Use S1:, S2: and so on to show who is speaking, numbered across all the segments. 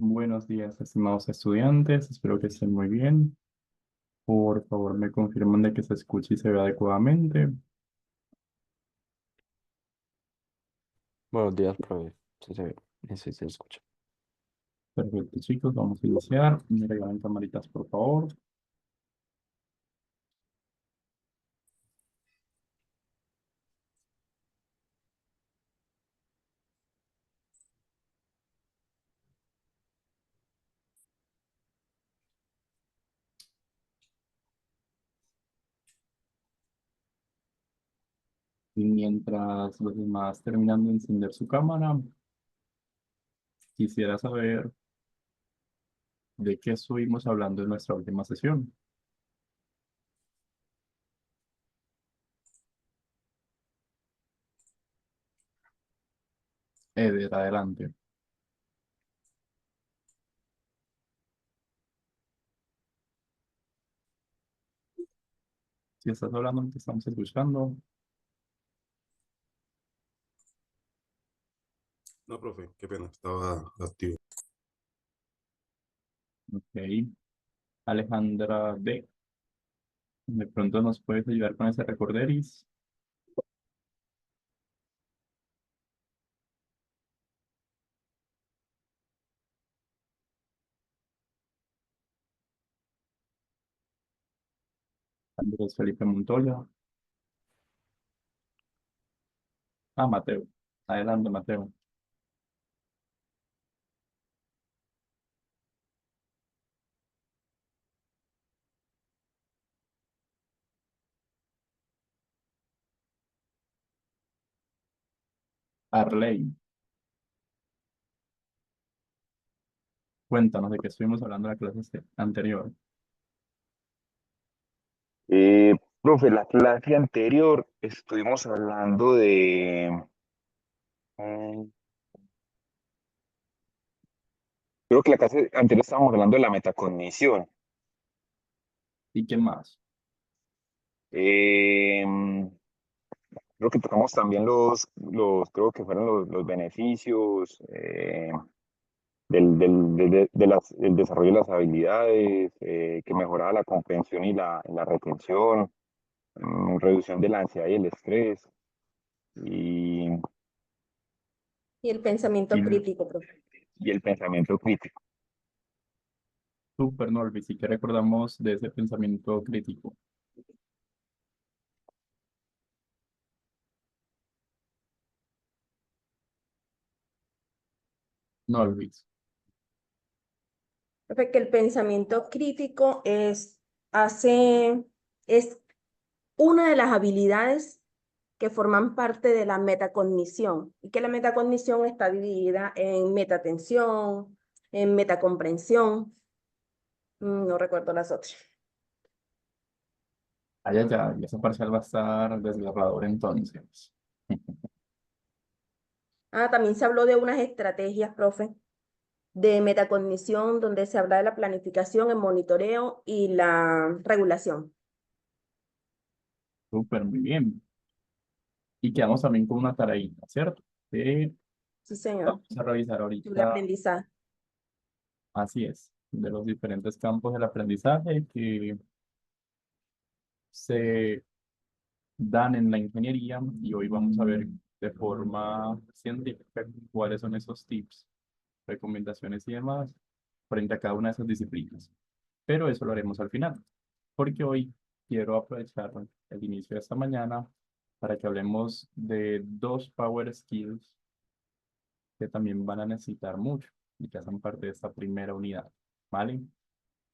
S1: Buenos días, estimados estudiantes. Espero que estén muy bien. Por favor, me confirman de que se escuche y se ve adecuadamente.
S2: Buenos días, profe. Sí, se ve. Sí, se escucha.
S1: Perfecto, chicos. Vamos a iniciar. Me regalan camaritas, por favor. Y mientras los demás terminan de encender su cámara, quisiera saber de qué estuvimos hablando en nuestra última sesión. Eder, adelante. Si estás hablando, te estamos escuchando.
S3: No, profe, qué pena, estaba activo.
S1: Ok. Alejandra D. De pronto nos puedes ayudar con ese recorderis. Andrés Felipe Montoya. Ah, Mateo. Adelante, Mateo. Arley. Cuéntanos de qué estuvimos hablando en la clase anterior.
S4: Profe, la clase anterior estuvimos hablando mm, creo que la clase anterior estábamos hablando de la metacognición.
S1: ¿Y qué más?
S4: Eh, Creo que tocamos también creo que fueron los beneficios del desarrollo de las habilidades, que mejoraba la comprensión y la retención, reducción de la ansiedad y el estrés, y,
S5: Y el pensamiento
S1: Y
S5: crítico, profe.
S4: y el pensamiento crítico.
S1: super Norvis, ¿y qué recordamos de ese pensamiento crítico? Norvis.
S5: Profe, que el pensamiento crítico es una de las habilidades que forman parte de la metacognición y que la metacognición está dividida en metatensión, en metacomprensión, no recuerdo las otras.
S1: Allá ya, y esa parcial va a estar desgarrador entonces.
S5: También se habló de unas estrategias, profe, de metacognición donde se habla de la planificación, el monitoreo y la regulación.
S1: Súper, muy bien. Y quedamos también con una tareita, ¿cierto?
S5: Sí, señor.
S1: Vamos a revisar
S5: Sobre
S1: ahorita,
S5: aprendizaje.
S1: así es, de los diferentes campos del aprendizaje que se dan en la ingeniería y hoy vamos a ver de forma científica cuáles son esos tips, recomendaciones y demás frente a cada una de esas disciplinas. Pero eso lo haremos al final, porque hoy quiero aprovechar el inicio de esta mañana para que hablemos de dos power skills que también van a necesitar mucho y que hacen parte de esta primera unidad, ¿vale?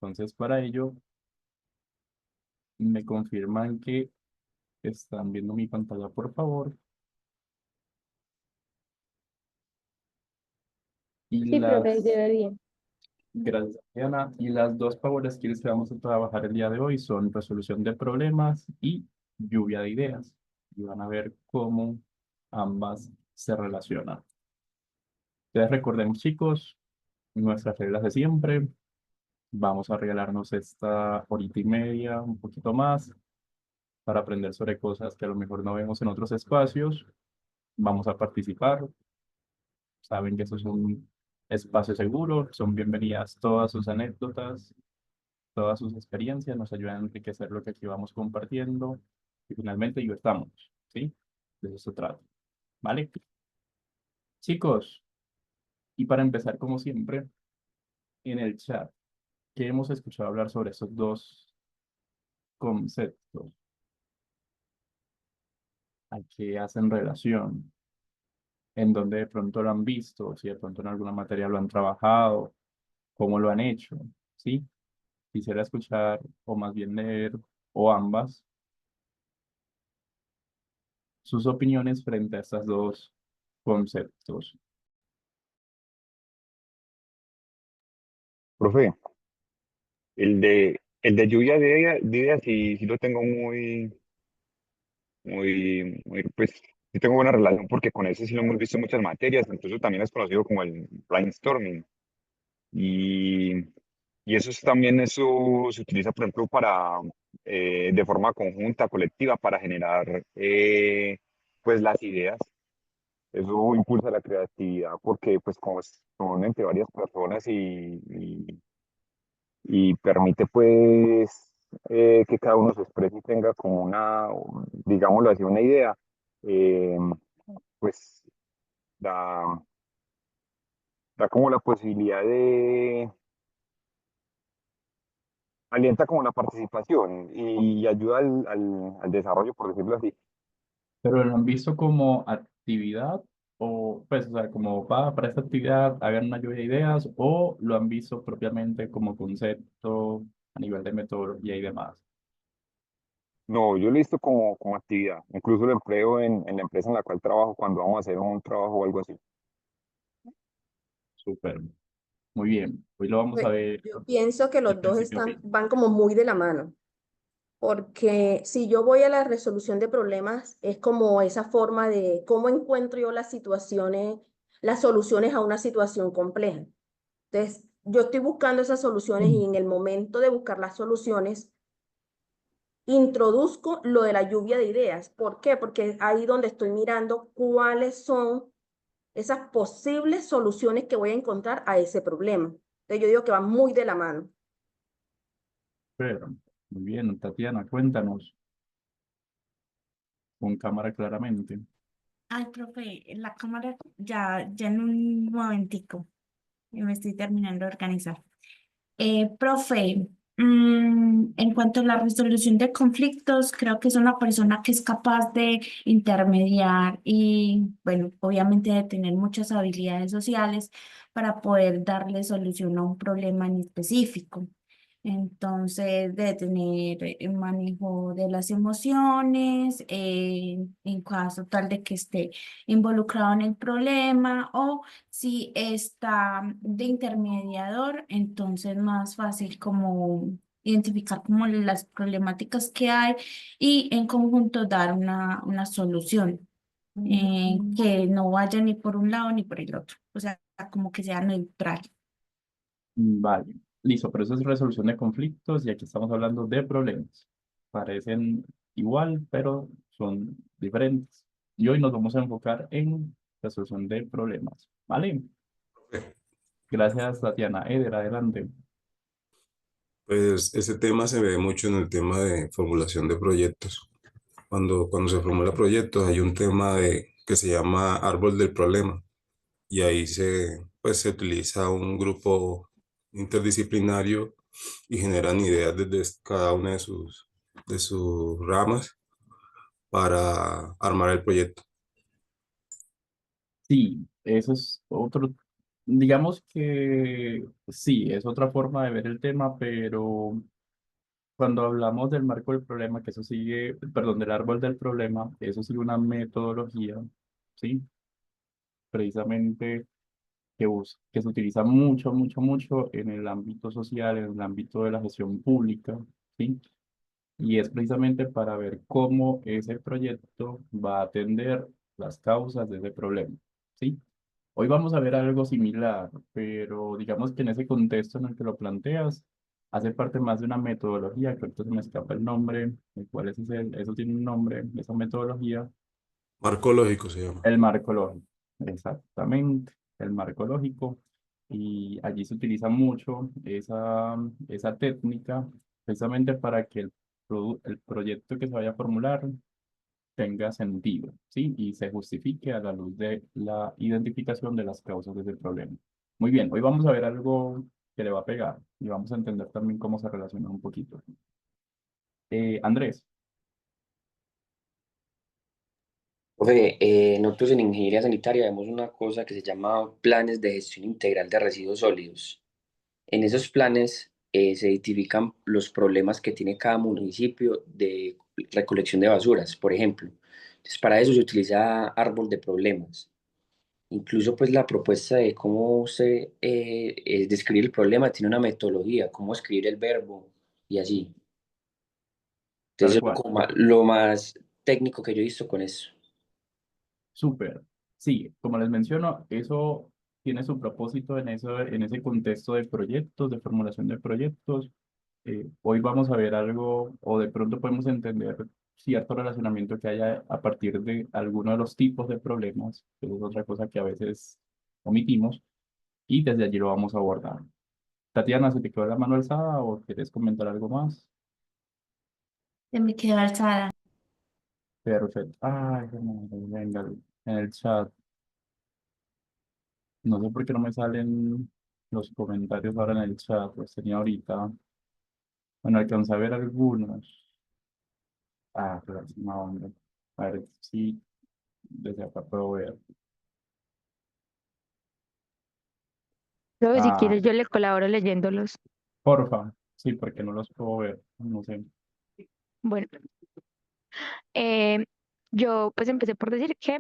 S1: Entonces, para ello, me confirman que están viendo mi pantalla, por favor. Y
S6: Sí, profe,
S1: las,
S6: debería.
S1: gracias, Diana. Y las dos power skills que vamos a trabajar el día de hoy son resolución de problemas y lluvia de ideas. Y van a ver cómo ambas se relacionan. Entonces, recordemos, chicos, nuestras reglas de siempre. Vamos a regalarnos esta horita y media, un poquito más, para aprender sobre cosas que a lo mejor no vemos en otros espacios. Vamos a participar. Saben que eso es un espacio seguro, son bienvenidas todas sus anécdotas, todas sus experiencias, nos ayudan a enriquecer lo que aquí vamos compartiendo y finalmente divertamos, ¿sí? De eso se trata, ¿vale? Chicos, y para empezar, como siempre, en el chat, ¿qué hemos escuchado hablar sobre esos dos conceptos? ¿A qué hacen relación? ¿En dónde de pronto lo han visto? Si de pronto en alguna materia lo han trabajado, ¿cómo lo han hecho? ¿Sí? Quisiera escuchar, o más bien leer, o ambas, sus opiniones frente a estos dos conceptos.
S4: Profe, el de lluvia de ideas sí, sí lo tengo pues, sí tengo buena relación porque con ese sí lo hemos visto en muchas materias, incluso también es conocido como el brainstorming. Y, y también eso se utiliza, por ejemplo, de forma conjunta, colectiva, para generar pues las ideas. Eso impulsa la creatividad porque pues como son entre varias personas y permite pues que cada uno se exprese y tenga como digámoslo así, una idea, eh, pues da, da como la posibilidad alienta como la participación y ayuda al desarrollo, por decirlo así.
S1: Pero lo han visto como actividad o, pues, o sea, como va para esta actividad, hagan una lluvia de ideas o lo han visto propiamente como concepto a nivel de metodología y demás.
S4: No, yo lo he visto como actividad, incluso lo empleo en la empresa en la cual trabajo cuando vamos a hacer un trabajo o algo así.
S1: Súper, muy bien. Hoy lo vamos a
S5: Pues,
S1: ver
S5: yo pienso que
S1: de
S5: los dos
S1: principio a fin.
S5: van como muy de la mano, porque si yo voy a la resolución de problemas, es como esa forma de cómo encuentro yo las situaciones, las soluciones a una situación compleja. Entonces, yo estoy buscando esas soluciones y en el momento de buscar las soluciones, introduzco lo de la lluvia de ideas. ¿Por qué? Porque es ahí donde estoy mirando cuáles son esas posibles soluciones que voy a encontrar a ese problema. Entonces, yo digo que va muy de la mano.
S1: Pero, muy bien, Tatiana, cuéntanos con cámara claramente.
S6: Ay, profe, la cámara ya en un momentico, y me estoy terminando de organizar. Profe, en cuanto a la resolución de conflictos, creo que es una persona que es capaz de intermediar y, bueno, obviamente de tener muchas habilidades sociales para poder darle solución a un problema en específico. Entonces, de tener manejo de las emociones, en caso tal de que esté involucrado en el problema, o si está de intermediador, entonces más fácil como identificar como las problemáticas que hay y en conjunto dar una solución, que no vaya ni por un lado ni por el otro, o sea, como que sea neutral.
S1: Vale, listo, pero eso es resolución de conflictos y aquí estamos hablando de problemas. Parecen igual, pero son diferentes. Y hoy nos vamos a enfocar en resolución de problemas, ¿vale? Gracias, Tatiana. Eder, adelante.
S3: Pues ese tema se ve mucho en el tema de formulación de proyectos. Cuando se formula proyectos hay un tema que se llama árbol del problema y ahí pues, se utiliza un grupo interdisciplinario y generan ideas desde cada una de sus ramas para armar el proyecto.
S1: Sí, eso es otro, digamos que sí, es otra forma de ver el tema, pero cuando hablamos del marco del problema, que eso sigue, perdón, del árbol del problema, eso sigue una metodología, ¿sí? Precisamente que se utiliza mucho, mucho, mucho en el ámbito social, en el ámbito de la gestión pública, ¿sí? Y es precisamente para ver cómo ese proyecto va a atender las causas de ese problema, ¿sí? Hoy vamos a ver algo similar, pero digamos que en ese contexto en el que lo planteas, hace parte más de una metodología, que ahorita se me escapa el nombre, el cual eso tiene un nombre, esa metodología,
S3: Marco lógico se llama.
S1: el marco lógico, exactamente, el marco lógico. y allí se utiliza mucho esa técnica precisamente para que el proyecto que se vaya a formular tenga sentido, ¿sí? Y se justifique a la luz de la identificación de las causas de ese problema. Muy bien, hoy vamos a ver algo que le va a pegar y vamos a entender también cómo se relaciona un poquito. Andrés,
S2: Profe, nosotros en ingeniería sanitaria vemos una cosa que se llama planes de gestión integral de residuos sólidos. En esos planes se identifican los problemas que tiene cada municipio de recolección de basuras, por ejemplo. Entonces, para eso se utiliza árbol de problemas. Incluso pues la propuesta de cómo se describir el problema tiene una metodología, cómo escribir el verbo y así.
S1: tal
S2: Entonces, eso es
S1: cual.
S2: como lo más técnico que yo he visto con eso.
S1: Súper. Sí, como les menciono, eso tiene su propósito en ese contexto de proyectos, de formulación de proyectos. Hoy vamos a ver algo, o de pronto podemos entender cierto relacionamiento que haya a partir de alguno de los tipos de problemas, que es otra cosa que a veces omitimos, y desde allí lo vamos a abordar. Tatiana, ¿se te quedó la mano alzada o quieres comentar algo más?
S6: Se me quedó alzada.
S1: Perfecto. Ay, qué madre, venga, en el chat. No sé por qué no me salen los comentarios ahora en el chat, los tenía ahorita. Bueno, alcancé a ver algunos. Ah, pero no, hombre. A ver si desde acá puedo ver.
S7: Luego, si
S1: Ah,
S7: quieres, yo le colaboro leyéndolos.
S1: porfa. Sí, porque no los puedo ver. No sé.
S7: Bueno, eh, yo pues empecé por decir que,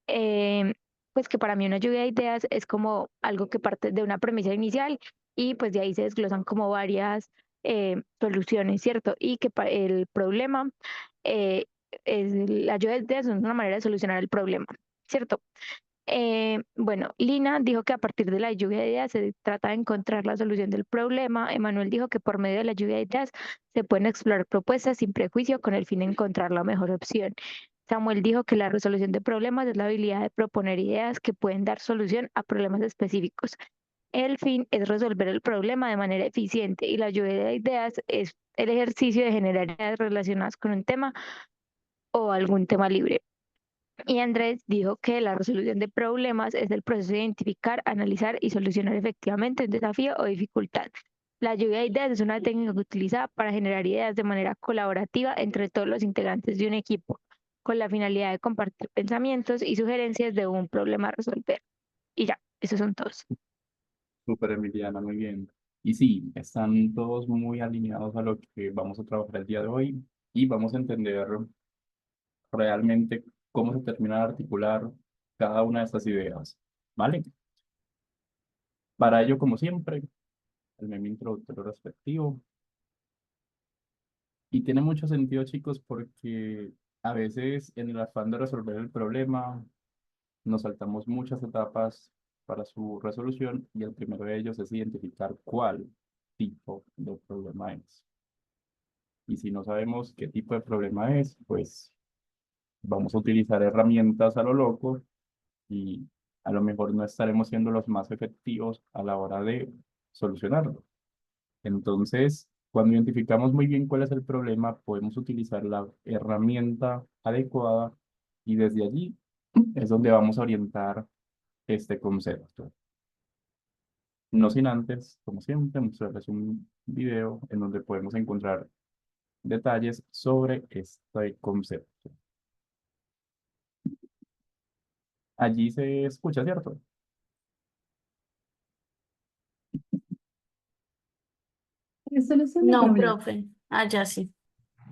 S7: eh, pues que para mí una lluvia de ideas es como algo que parte de una premisa inicial y pues de ahí se desglosan como varias soluciones, ¿cierto? Y que el problema, eh, la lluvia de ideas es una manera de solucionar el problema, ¿cierto? Bueno, Lina dijo que a partir de la lluvia de ideas se trata de encontrar la solución del problema. Emanuel dijo que por medio de la lluvia de ideas se pueden explorar propuestas sin prejuicio con el fin de encontrar la mejor opción. Samuel dijo que la resolución de problemas es la habilidad de proponer ideas que pueden dar solución a problemas específicos. El fin es resolver el problema de manera eficiente y la lluvia de ideas es el ejercicio de generar ideas relacionadas con un tema o algún tema libre. Y Andrés dijo que la resolución de problemas es el proceso de identificar, analizar y solucionar efectivamente un desafío o dificultad. La lluvia de ideas es una técnica que utiliza para generar ideas de manera colaborativa entre todos los integrantes de un equipo, con la finalidad de compartir pensamientos y sugerencias de un problema a resolver. Y ya, esos son todos.
S1: Súper, Emiliana, muy bien. Y sí, están todos muy alineados a lo que vamos a trabajar el día de hoy y vamos a entender realmente cómo se termina de articular cada una de estas ideas. ¿Vale? Para ello, como siempre, el meme introductorio respectivo. Y tiene mucho sentido, chicos, porque a veces en el afán de resolver el problema nos saltamos muchas etapas para su resolución y el primero de ellos es identificar cuál tipo de problema es. Y si no sabemos qué tipo de problema es, pues vamos a utilizar herramientas a lo loco y a lo mejor no estaremos siendo los más efectivos a la hora de solucionarlo. Entonces, cuando identificamos muy bien cuál es el problema, podemos utilizar la herramienta adecuada y desde allí es donde vamos a orientar este concepto. No sin antes, como siempre, mostrarles un video en donde podemos encontrar detalles sobre este concepto. Allí se escucha, ¿cierto?
S8: Resolución de
S6: No,
S8: problemas.
S6: profe. Ah, ya sí.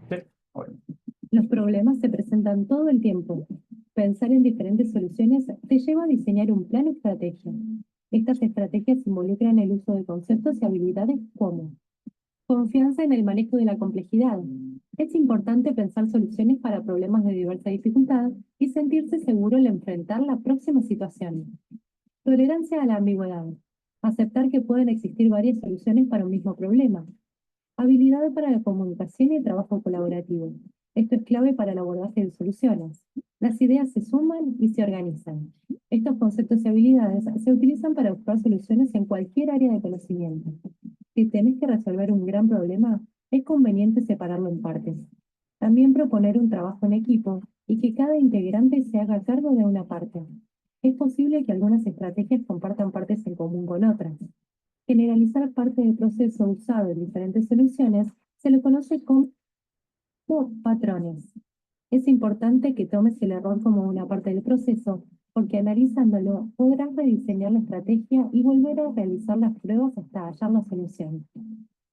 S1: Sí. Bueno,
S8: Los problemas se presentan todo el tiempo. Pensar en diferentes soluciones te lleva a diseñar un plan o estrategia. Estas estrategias involucran el uso de conceptos y habilidades como confianza en el manejo de la complejidad. Es importante pensar soluciones para problemas de diversa dificultad y sentirse seguro al enfrentar la próxima situación. Tolerancia a la ambigüedad. Aceptar que pueden existir varias soluciones para un mismo problema. Habilidad para la comunicación y el trabajo colaborativo. Esto es clave para el abordaje de soluciones. Las ideas se suman y se organizan. Estos conceptos y habilidades se utilizan para buscar soluciones en cualquier área de conocimiento. Si tenés que resolver un gran problema, es conveniente separarlo en partes. También proponer un trabajo en equipo y que cada integrante se haga cargo de una parte. Es posible que algunas estrategias compartan partes en común con otras. Generalizar parte del proceso usado en diferentes soluciones se le conoce como patrones. Es importante que tomes el error como una parte del proceso, porque analizándolo podrás rediseñar la estrategia y volver a realizar las pruebas hasta hallar la solución.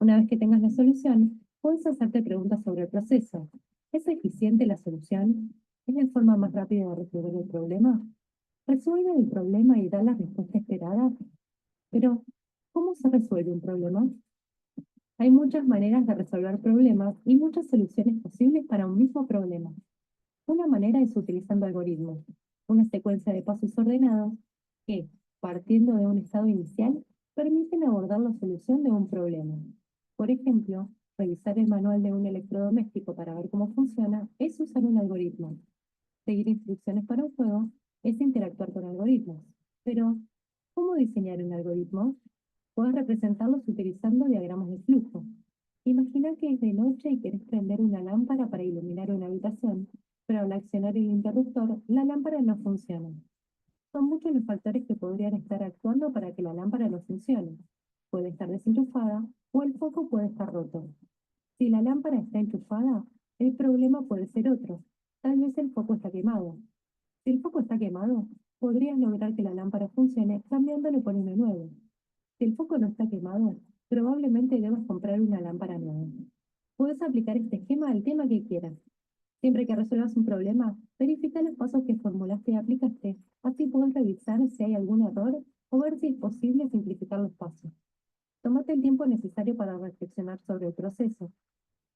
S8: Una vez que tengas la solución, puedes hacerte preguntas sobre el proceso. ¿Es eficiente la solución? ¿Es la forma más rápida de resolver el problema? ¿Resuelve el problema y da la respuesta esperada? Pero, ¿cómo se resuelve un problema? Hay muchas maneras de resolver problemas y muchas soluciones posibles para un mismo problema. Una manera es utilizando algoritmos, una secuencia de pasos ordenados que, partiendo de un estado inicial, permiten abordar la solución de un problema. Por ejemplo, revisar el manual de un electrodoméstico para ver cómo funciona es usar un algoritmo. Seguir instrucciones para un juego es interactuar con algoritmos. Pero, ¿cómo diseñar un algoritmo? Puedes representarlos utilizando diagramas de flujo. Imagina que es de noche y querés prender una lámpara para iluminar una habitación, pero al accionar el interruptor, la lámpara no funciona. Son muchos los factores que podrían estar actuando para que la lámpara no funcione. Puede estar desenchufada o el foco puede estar roto. Si la lámpara está enchufada, el problema puede ser otro. Tal vez el foco está quemado. Si el foco está quemado, podrías lograr que la lámpara funcione cambiándolo por uno nuevo. Si el foco no está quemado, probablemente debas comprar una lámpara nueva. Puedes aplicar este esquema al tema que quieras. Siempre que resuelvas un problema, verifica los pasos que formulaste y aplicaste. Así puedes revisar si hay algún error o ver si es posible simplificar los pasos. Tómate el tiempo necesario para reflexionar sobre el proceso.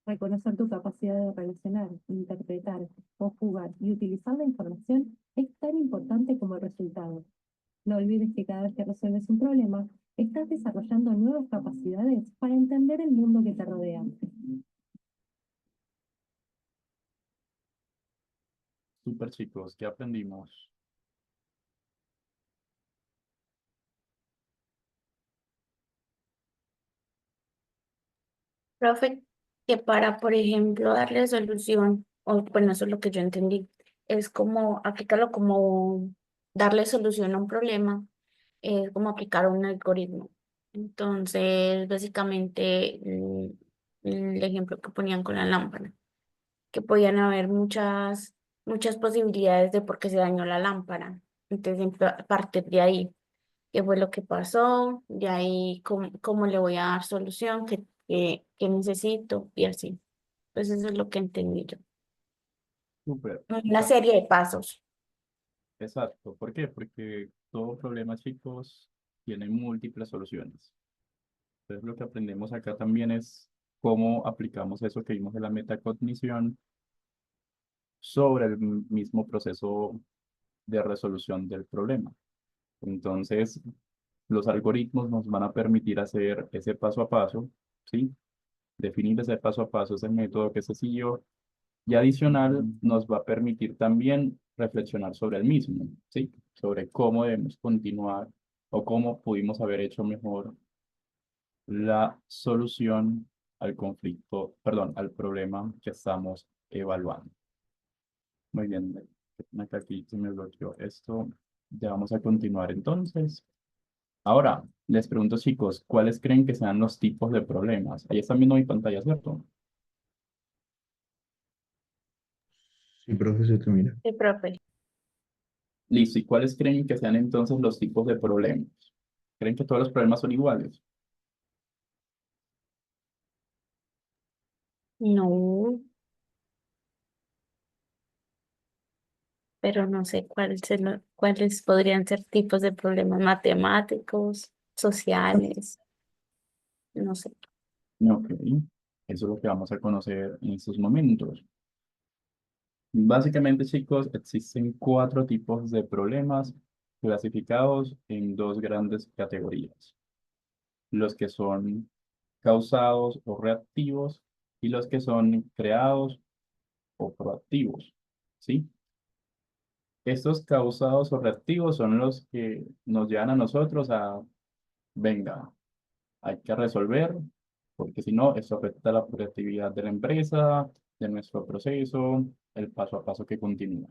S8: Reconocer tu capacidad de relacionar, interpretar, conjugar y utilizar la información es tan importante como el resultado. No olvides que cada vez que resuelves un problema, estás desarrollando nuevas capacidades para entender el mundo que te rodea.
S1: Super chicos, ¿qué aprendimos?
S6: Profe, que para, por ejemplo, darle solución, o bueno, eso es lo que yo entendí, es como aplicarlo como darle solución a un problema, es como aplicar un algoritmo. Entonces, básicamente, el ejemplo que ponían con la lámpara, que podían haber muchas posibilidades de por qué se dañó la lámpara. Entonces, a partir de ahí, qué fue lo que pasó, de ahí cómo le voy a dar solución, qué necesito y así. Pues eso es lo que entendí yo.
S1: Súper.
S6: Una serie de pasos.
S1: Exacto. ¿Por qué? Porque todo problema, chicos, tiene múltiples soluciones. Entonces, lo que aprendemos acá también es cómo aplicamos eso que vimos de la metacognición sobre el mismo proceso de resolución del problema. Entonces, los algoritmos nos van a permitir hacer ese paso a paso, ¿sí? Definir ese paso a paso, ese método que se siguió, y adicional nos va a permitir también reflexionar sobre el mismo, ¿sí? Sobre cómo debemos continuar o cómo pudimos haber hecho mejor la solución al conflicto, perdón, al problema que estamos evaluando. Muy bien, acá aquí se me bloqueó esto. Ya vamos a continuar entonces. Ahora, les pregunto, chicos, ¿cuáles creen que sean los tipos de problemas? Ahí están viendo mi pantalla, ¿cierto?
S9: Sí, profe, se termina.
S6: Sí, profe.
S1: Listo, ¿y cuáles creen que sean entonces los tipos de problemas? ¿Creen que todos los problemas son iguales?
S6: No, pero no sé cuáles podrían ser tipos de problemas matemáticos, sociales, no sé.
S1: Ok, eso es lo que vamos a conocer en estos momentos. Básicamente, chicos, existen 4 tipos de problemas clasificados en 2 grandes categorías. Los que son causados o reactivos y los que son creados o proactivos, ¿sí? Estos causados o reactivos son los que nos llevan a nosotros a, venga, hay que resolver, porque si no, esto afecta la productividad de la empresa, de nuestro proceso, el paso a paso que continúa.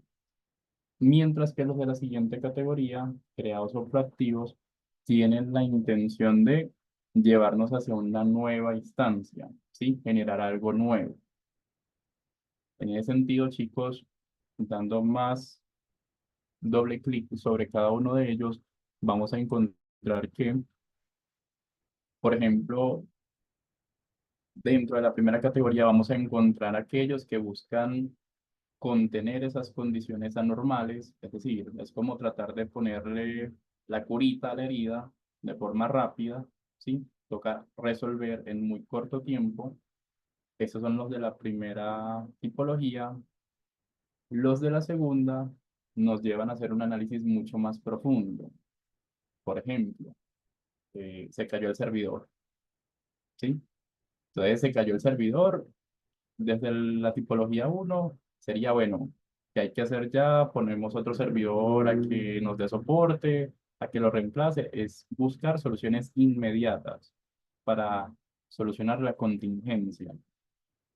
S1: Mientras que los de la siguiente categoría, creados o proactivos, tienen la intención de llevarnos hacia una nueva instancia, ¿sí? Generar algo nuevo. En ese sentido, chicos, dando más doble clic sobre cada uno de ellos, vamos a encontrar que, por ejemplo, dentro de la primera categoría vamos a encontrar aquellos que buscan contener esas condiciones anormales, es decir, es como tratar de ponerle la curita a la herida de forma rápida, ¿sí? Toca resolver en muy corto tiempo. Esos son los de la primera tipología. Los de la segunda nos llevan a hacer un análisis mucho más profundo. Por ejemplo, se cayó el servidor, ¿sí? Entonces se cayó el servidor. Desde la tipología uno sería, bueno, ¿qué hay que hacer ya? Ponemos otro servidor a que nos dé soporte, a que lo reemplace. Es buscar soluciones inmediatas para solucionar la contingencia.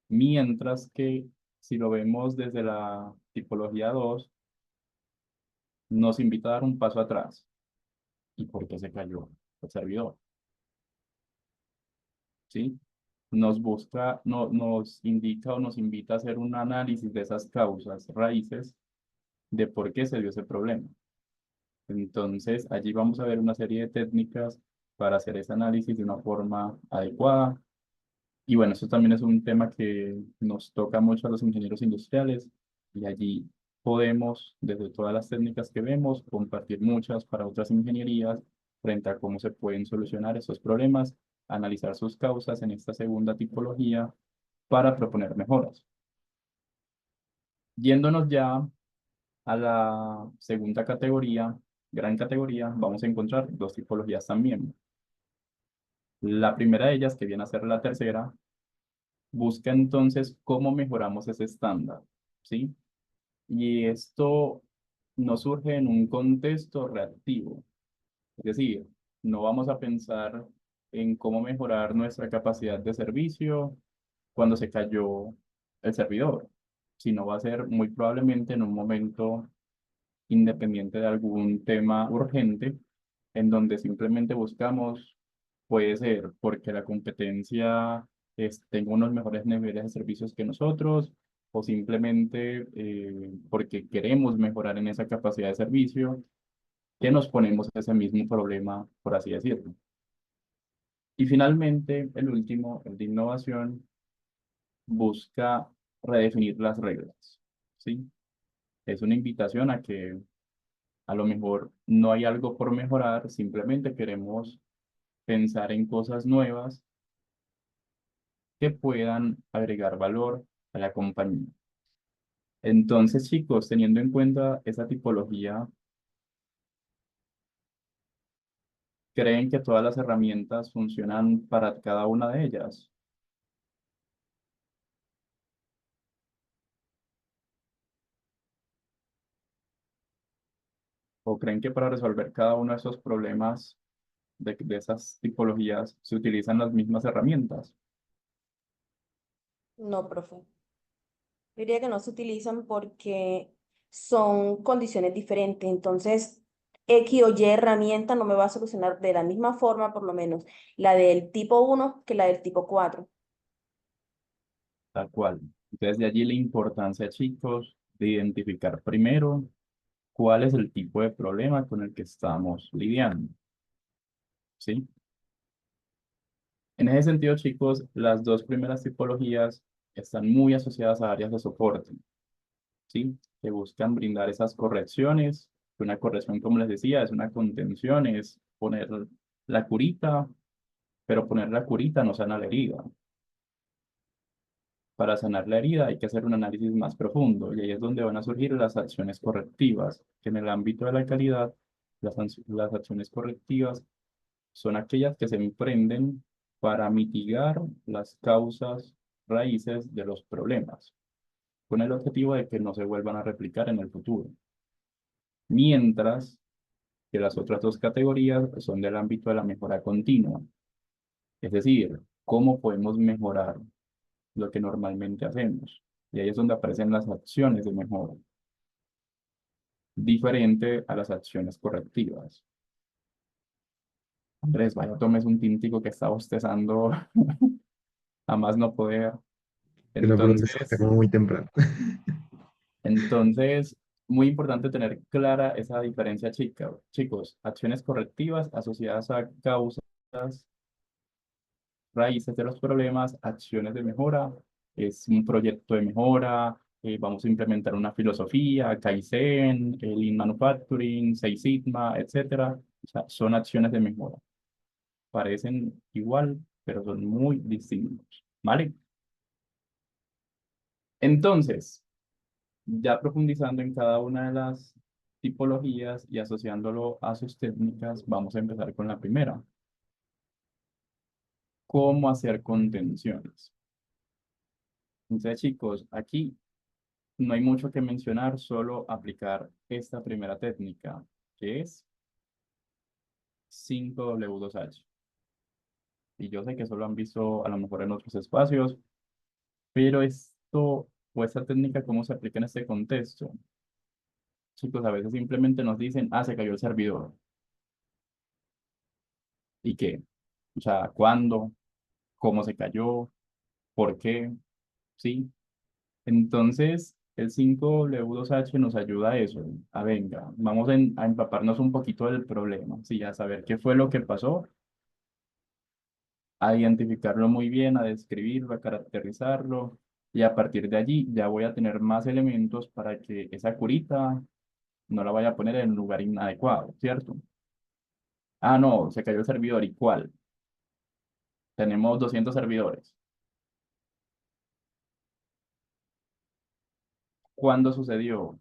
S1: Mientras que si lo vemos desde la tipología 2 nos invita a dar un paso atrás. ¿Y por qué se cayó el servidor? ¿Sí? Nos busca, no, nos indica o nos invita a hacer un análisis de esas causas raíces de por qué se dio ese problema. Entonces, allí vamos a ver una serie de técnicas para hacer ese análisis de una forma adecuada. Y bueno, eso también es un tema que nos toca mucho a los ingenieros industriales y allí podemos, desde todas las técnicas que vemos, compartir muchas para otras ingenierías frente a cómo se pueden solucionar esos problemas, analizar sus causas en esta segunda tipología para proponer mejoras. Yéndonos ya a la segunda categoría, gran categoría, vamos a encontrar dos tipologías también. La primera de ellas, que viene a ser la tercera, busca entonces cómo mejoramos ese estándar, ¿sí? Y esto no surge en un contexto reactivo, es decir, no vamos a pensar en cómo mejorar nuestra capacidad de servicio cuando se cayó el servidor, sino va a ser muy probablemente en un momento independiente de algún tema urgente, en donde simplemente buscamos, puede ser porque la competencia tenga unos mejores niveles de servicios que nosotros, o simplemente porque queremos mejorar en esa capacidad de servicio, que nos ponemos ese mismo problema, por así decirlo. Y finalmente, el último, el de innovación, busca redefinir las reglas, ¿sí? Es una invitación a que a lo mejor no hay algo por mejorar, simplemente queremos pensar en cosas nuevas que puedan agregar valor a la compañía. Entonces, chicos, teniendo en cuenta esa tipología, ¿creen que todas las herramientas funcionan para cada una de ellas? ¿O creen que para resolver cada uno de esos problemas de esas tipologías se utilizan las mismas herramientas?
S5: No, profe. Yo diría que no se utilizan porque son condiciones diferentes. Entonces, X o Y herramienta no me va a solucionar de la misma forma, por lo menos, la del tipo 1 que la del tipo 4.
S1: Tal cual. Entonces, de allí la importancia, chicos, de identificar primero cuál es el tipo de problema con el que estamos lidiando, ¿sí? En ese sentido, chicos, las dos primeras tipologías están muy asociadas a áreas de soporte, ¿sí? Que buscan brindar esas correcciones. Una corrección, como les decía, es una contención, es poner la curita, pero poner la curita no sana la herida. Para sanar la herida hay que hacer un análisis más profundo y ahí es donde van a surgir las acciones correctivas, que en el ámbito de la calidad, las acciones correctivas son aquellas que se emprenden para mitigar las causas raíces de los problemas, con el objetivo de que no se vuelvan a replicar en el futuro. mientras que las otras dos categorías son del ámbito de la mejora continua. Es decir, cómo podemos mejorar lo que normalmente hacemos. Y ahí es donde aparecen las acciones de mejora, diferente a las acciones correctivas. Andrés, vaya, tomes un tintico que está bostezando a más no poder.
S9: Que no podemos despertar
S1: Entonces,
S9: como muy temprano.
S1: entonces, muy importante tener clara esa diferencia, chicos. Acciones correctivas asociadas a causas, raíces de los problemas, acciones de mejora, es un proyecto de mejora, vamos a implementar una filosofía, Kaizen, Lean Manufacturing, Six Sigma, etcétera. O sea, son acciones de mejora. Parecen igual, pero son muy distintos, ¿vale? Entonces, ya profundizando en cada una de las tipologías y asociándolo a sus técnicas, vamos a empezar con la primera. ¿Cómo hacer contenciones? Entonces, chicos, aquí no hay mucho que mencionar, solo aplicar esta primera técnica, que es 5W2H. Y yo sé que eso lo han visto a lo mejor en otros espacios, pero esto o esta técnica, ¿cómo se aplica en este contexto? Chicos, a veces simplemente nos dicen, ah, se cayó el servidor. ¿Y qué? O sea, ¿cuándo? ¿Cómo se cayó? ¿Por qué? ¿Sí? Entonces, el 5W2H nos ayuda a eso. A venga, vamos a empaparnos un poquito del problema, sí, a saber qué fue lo que pasó, a identificarlo muy bien, a describirlo, a caracterizarlo, y a partir de allí ya voy a tener más elementos para que esa curita no la vaya a poner en un lugar inadecuado, ¿cierto? Ah, no, se cayó el servidor, ¿y cuál? Tenemos 200 servidores. ¿Cuándo sucedió?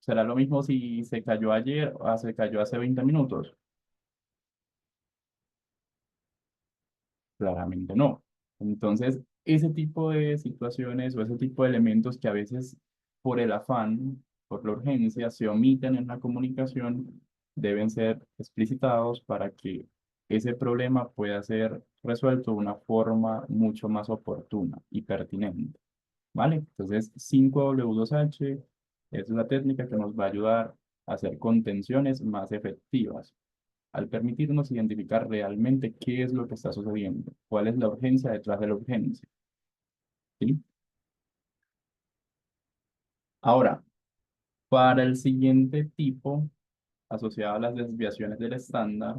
S1: ¿Será lo mismo si se cayó ayer o se cayó hace 20 minutos? Claramente no. Entonces, ese tipo de situaciones o ese tipo de elementos que a veces por el afán, por la urgencia, se omiten en la comunicación, deben ser explicitados para que ese problema pueda ser resuelto de una forma mucho más oportuna y pertinente. ¿Vale? Entonces, 5W2H es la técnica que nos va a ayudar a hacer contenciones más efectivas al permitirnos identificar realmente qué es lo que está sucediendo, cuál es la urgencia detrás de la urgencia. ¿Sí? Ahora, para el siguiente tipo, asociado a las desviaciones del estándar,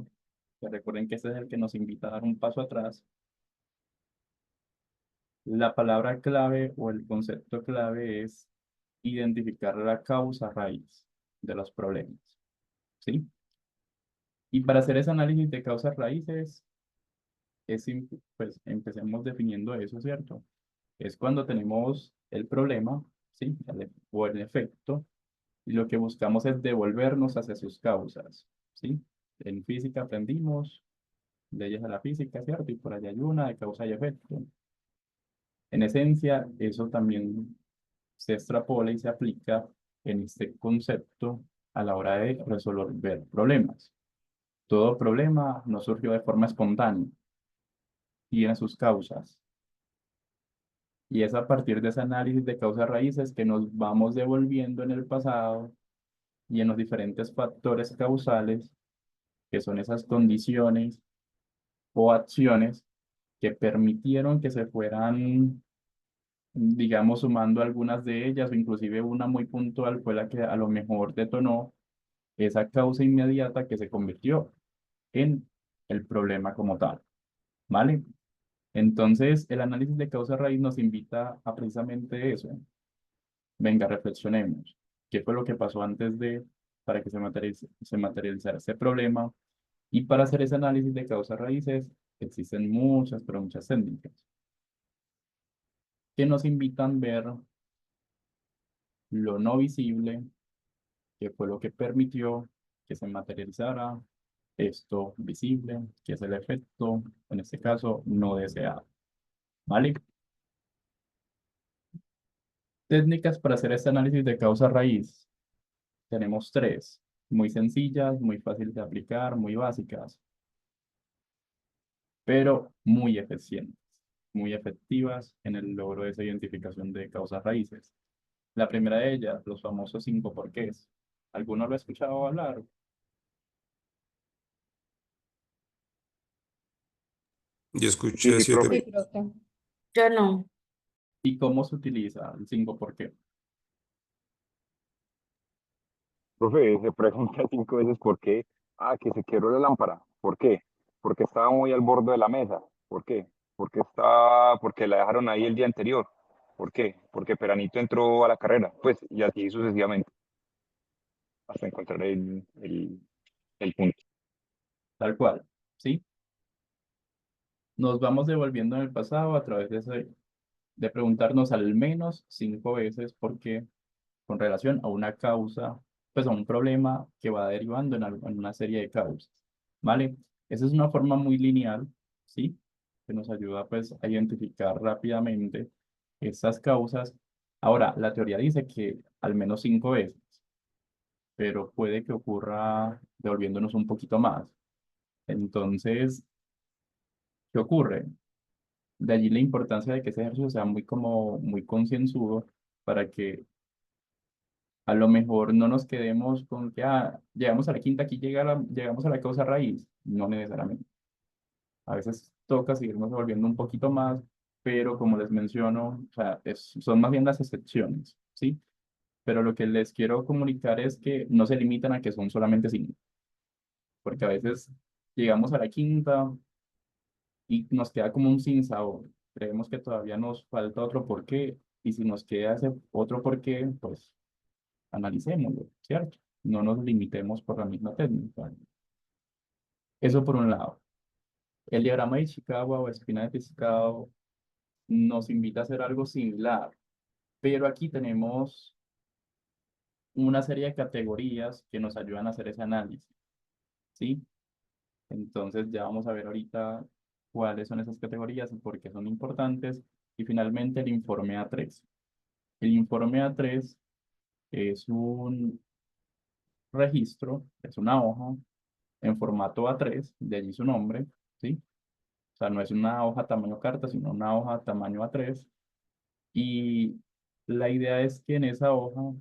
S1: que recuerden que este es el que nos invita a dar un paso atrás, la palabra clave o el concepto clave es identificar la causa raíz de los problemas. ¿Sí? Y para hacer ese análisis de causas raíces, pues empecemos definiendo eso, ¿cierto? Es cuando tenemos el problema, ¿sí? O el efecto, y lo que buscamos es devolvernos hacia sus causas, ¿sí? En física aprendimos leyes de la física, ¿cierto? Y por allá hay una de causa y efecto. En esencia, eso también se extrapola y se aplica en este concepto a la hora de resolver problemas. Todo problema no surgió de forma espontánea, tiene sus causas. Y es a partir de ese análisis de causas raíces que nos vamos devolviendo en el pasado y en los diferentes factores causales, que son esas condiciones o acciones que permitieron que se fueran, digamos, sumando algunas de ellas, o inclusive una muy puntual fue la que a lo mejor detonó esa causa inmediata que se convirtió en el problema como tal, ¿vale? Entonces, el análisis de causa raíz nos invita a precisamente eso. Venga, reflexionemos. ¿Qué fue lo que pasó antes de, para que se materializara ese problema? Y para hacer ese análisis de causas raíces, existen muchas, pero muchas técnicas que nos invitan a ver lo no visible, que fue lo que permitió que se materializara esto visible, que es el efecto, en este caso, no deseado. ¿Vale? Técnicas para hacer este análisis de causa raíz. Tenemos tres. muy sencillas, muy fáciles de aplicar, muy básicas, pero muy eficientes, muy efectivas en el logro de esa identificación de causas raíces. La primera de ellas, los famosos 5 porqués. ¿Alguno lo ha escuchado hablar?
S3: Yo
S4: Sí,
S3: escuché
S4: sí,
S3: 7.
S4: profe.
S5: Sí, profe.
S6: Yo no.
S1: ¿Y cómo se utiliza el 5 porqué?
S4: Profe, se pregunta 5 veces por qué. Ah, que se quebró la lámpara. ¿Por qué? Porque estaba muy al borde de la mesa. ¿Por qué? Porque la dejaron ahí el día anterior. ¿Por qué? Porque Peranito entró a la carrera. Pues, y así sucesivamente, hasta encontrar el punto.
S1: Tal cual, ¿sí? Nos vamos devolviendo en el pasado a través de preguntarnos al menos 5 veces por qué con relación a una causa, pues a un problema que va derivando en una serie de causas, ¿vale? Esa es una forma muy lineal, ¿sí? Que nos ayuda pues a identificar rápidamente estas causas. Ahora, la teoría dice que al menos 5 veces, pero puede que ocurra devolviéndonos un poquito más. Entonces, ¿qué ocurre? De allí la importancia de que ese ejercicio sea muy concienzudo para que a lo mejor no nos quedemos con que llegamos a la quinta, aquí llegamos a la causa raíz. No necesariamente. A veces toca seguirnos volviendo un poquito más, pero como les menciono, o sea, son más bien las excepciones, ¿sí? Pero lo que les quiero comunicar es que no se limitan a que son solamente 5, porque a veces llegamos a la quinta y nos queda como un sinsabor. Creemos que todavía nos falta otro porqué, y si nos queda ese otro porqué, pues analicémoslo, ¿cierto? No nos limitemos por la misma técnica. Eso por un lado. El diagrama de Ishikawa o espina de Ishikawa nos invita a hacer algo similar, pero aquí tenemos una serie de categorías que nos ayudan a hacer ese análisis, ¿sí? Entonces ya vamos a ver ahorita cuáles son esas categorías y por qué son importantes. Y finalmente el informe A3. El informe A3 es un registro, es una hoja en formato A3, de allí su nombre, ¿sí? O sea, no es una hoja tamaño carta, sino una hoja tamaño A3. Y la idea es que en esa hoja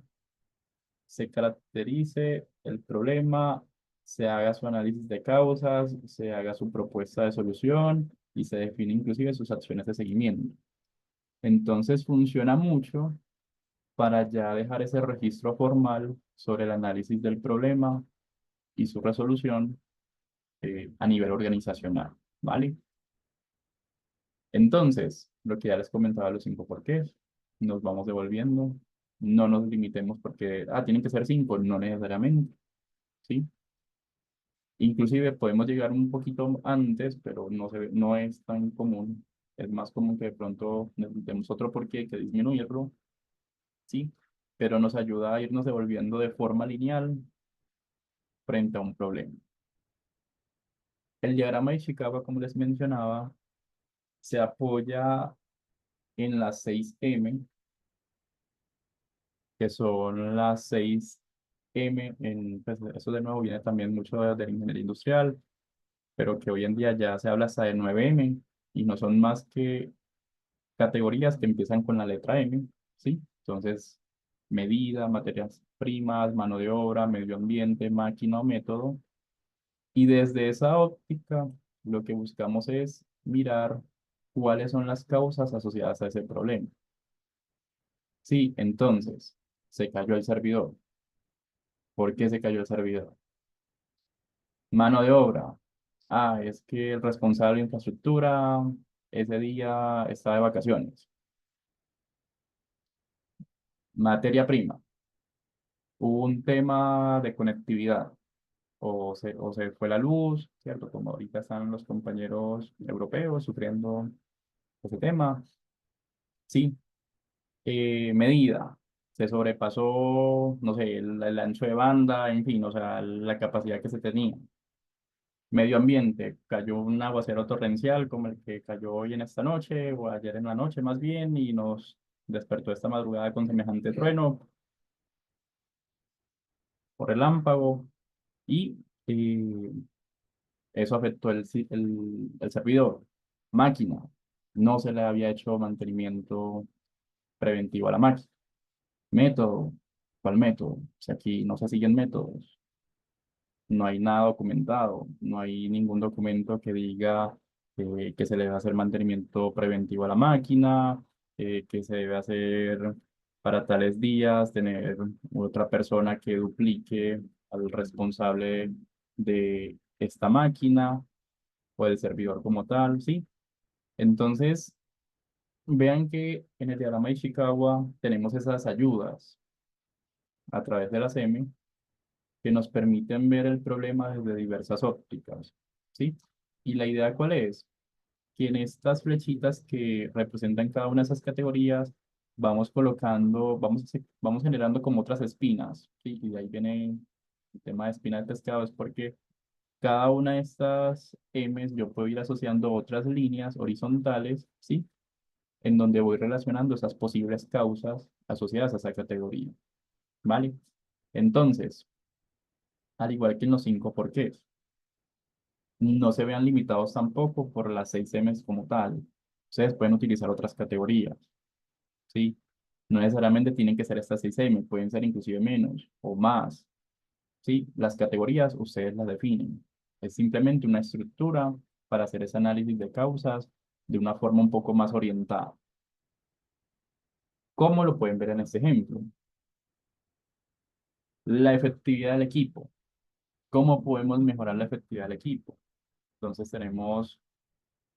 S1: se caracterice el problema, se haga su análisis de causas, se haga su propuesta de solución y se define inclusive sus acciones de seguimiento. Entonces funciona mucho para ya dejar ese registro formal sobre el análisis del problema y su resolución a nivel organizacional, ¿vale? Entonces, lo que ya les comentaba, los 5 porqués, nos vamos devolviendo, no nos limitemos porque, tienen que ser 5, no necesariamente, ¿sí? Inclusive podemos llegar un poquito antes, pero no es tan común. Es más común que de pronto necesitemos otro porqué, hay que disminuirlo, ¿sí? Pero nos ayuda a irnos devolviendo de forma lineal frente a un problema. El diagrama de Ishikawa, como les mencionaba, se apoya en las 6M, que son las 6M, pues eso de nuevo viene también mucho de la ingeniería industrial, pero que hoy en día ya se habla hasta de 9M, y no son más que categorías que empiezan con la letra M, ¿sí? Entonces, medida, materias primas, mano de obra, medio ambiente, máquina o método. Y desde esa óptica, lo que buscamos es mirar cuáles son las causas asociadas a ese problema. Sí, entonces, se cayó el servidor. ¿Por qué se cayó el servidor? Mano de obra. Es que el responsable de infraestructura ese día está de vacaciones. Materia prima. Hubo un tema de conectividad. O se fue la luz, ¿cierto? Como ahorita están los compañeros europeos sufriendo ese tema. Sí, medida. Se sobrepasó, no sé, el ancho de banda, en fin, o sea, la capacidad que se tenía. Medio ambiente, cayó un aguacero torrencial como el que cayó hoy en esta noche, o ayer en la noche más bien, y nos despertó esta madrugada con semejante trueno o relámpago. Y eso afectó el servidor. Máquina, no se le había hecho mantenimiento preventivo a la máquina. Método, ¿cuál método? Si aquí no se siguen métodos, no hay nada documentado, no hay ningún documento que diga que se le debe hacer mantenimiento preventivo a la máquina, que se debe hacer para tales días, tener otra persona que duplique al responsable de esta máquina o del servidor como tal, ¿sí? Entonces, vean que en el diagrama de Ishikawa tenemos esas ayudas a través de la SEMI que nos permiten ver el problema desde diversas ópticas, ¿sí? Y la idea, ¿cuál es? Que en estas flechitas que representan cada una de esas categorías, vamos colocando, vamos generando como otras espinas, ¿sí? Y de ahí viene el tema de espina de pescado, es porque cada una de estas M's yo puedo ir asociando otras líneas horizontales, ¿sí? En donde voy relacionando esas posibles causas asociadas a esa categoría, ¿vale? Entonces, al igual que en los 5 porqués, no se vean limitados tampoco por las 6 M's como tal. Ustedes pueden utilizar otras categorías, ¿sí? No necesariamente tienen que ser estas 6 M, pueden ser inclusive menos o más, ¿sí? Las categorías ustedes las definen. Es simplemente una estructura para hacer ese análisis de causas de una forma un poco más orientada. ¿Cómo lo pueden ver en este ejemplo? La efectividad del equipo. ¿Cómo podemos mejorar la efectividad del equipo? Entonces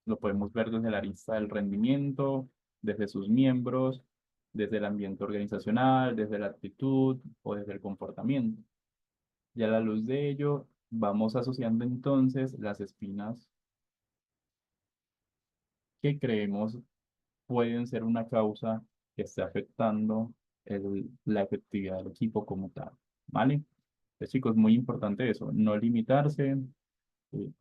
S1: lo podemos ver desde la arista del rendimiento, desde sus miembros, desde el ambiente organizacional, desde la actitud o desde el comportamiento. Y a la luz de ello, vamos asociando entonces las espinas que creemos pueden ser una causa que esté afectando la efectividad del equipo como tal, ¿vale? Entonces, chicos, muy importante eso, no limitarse,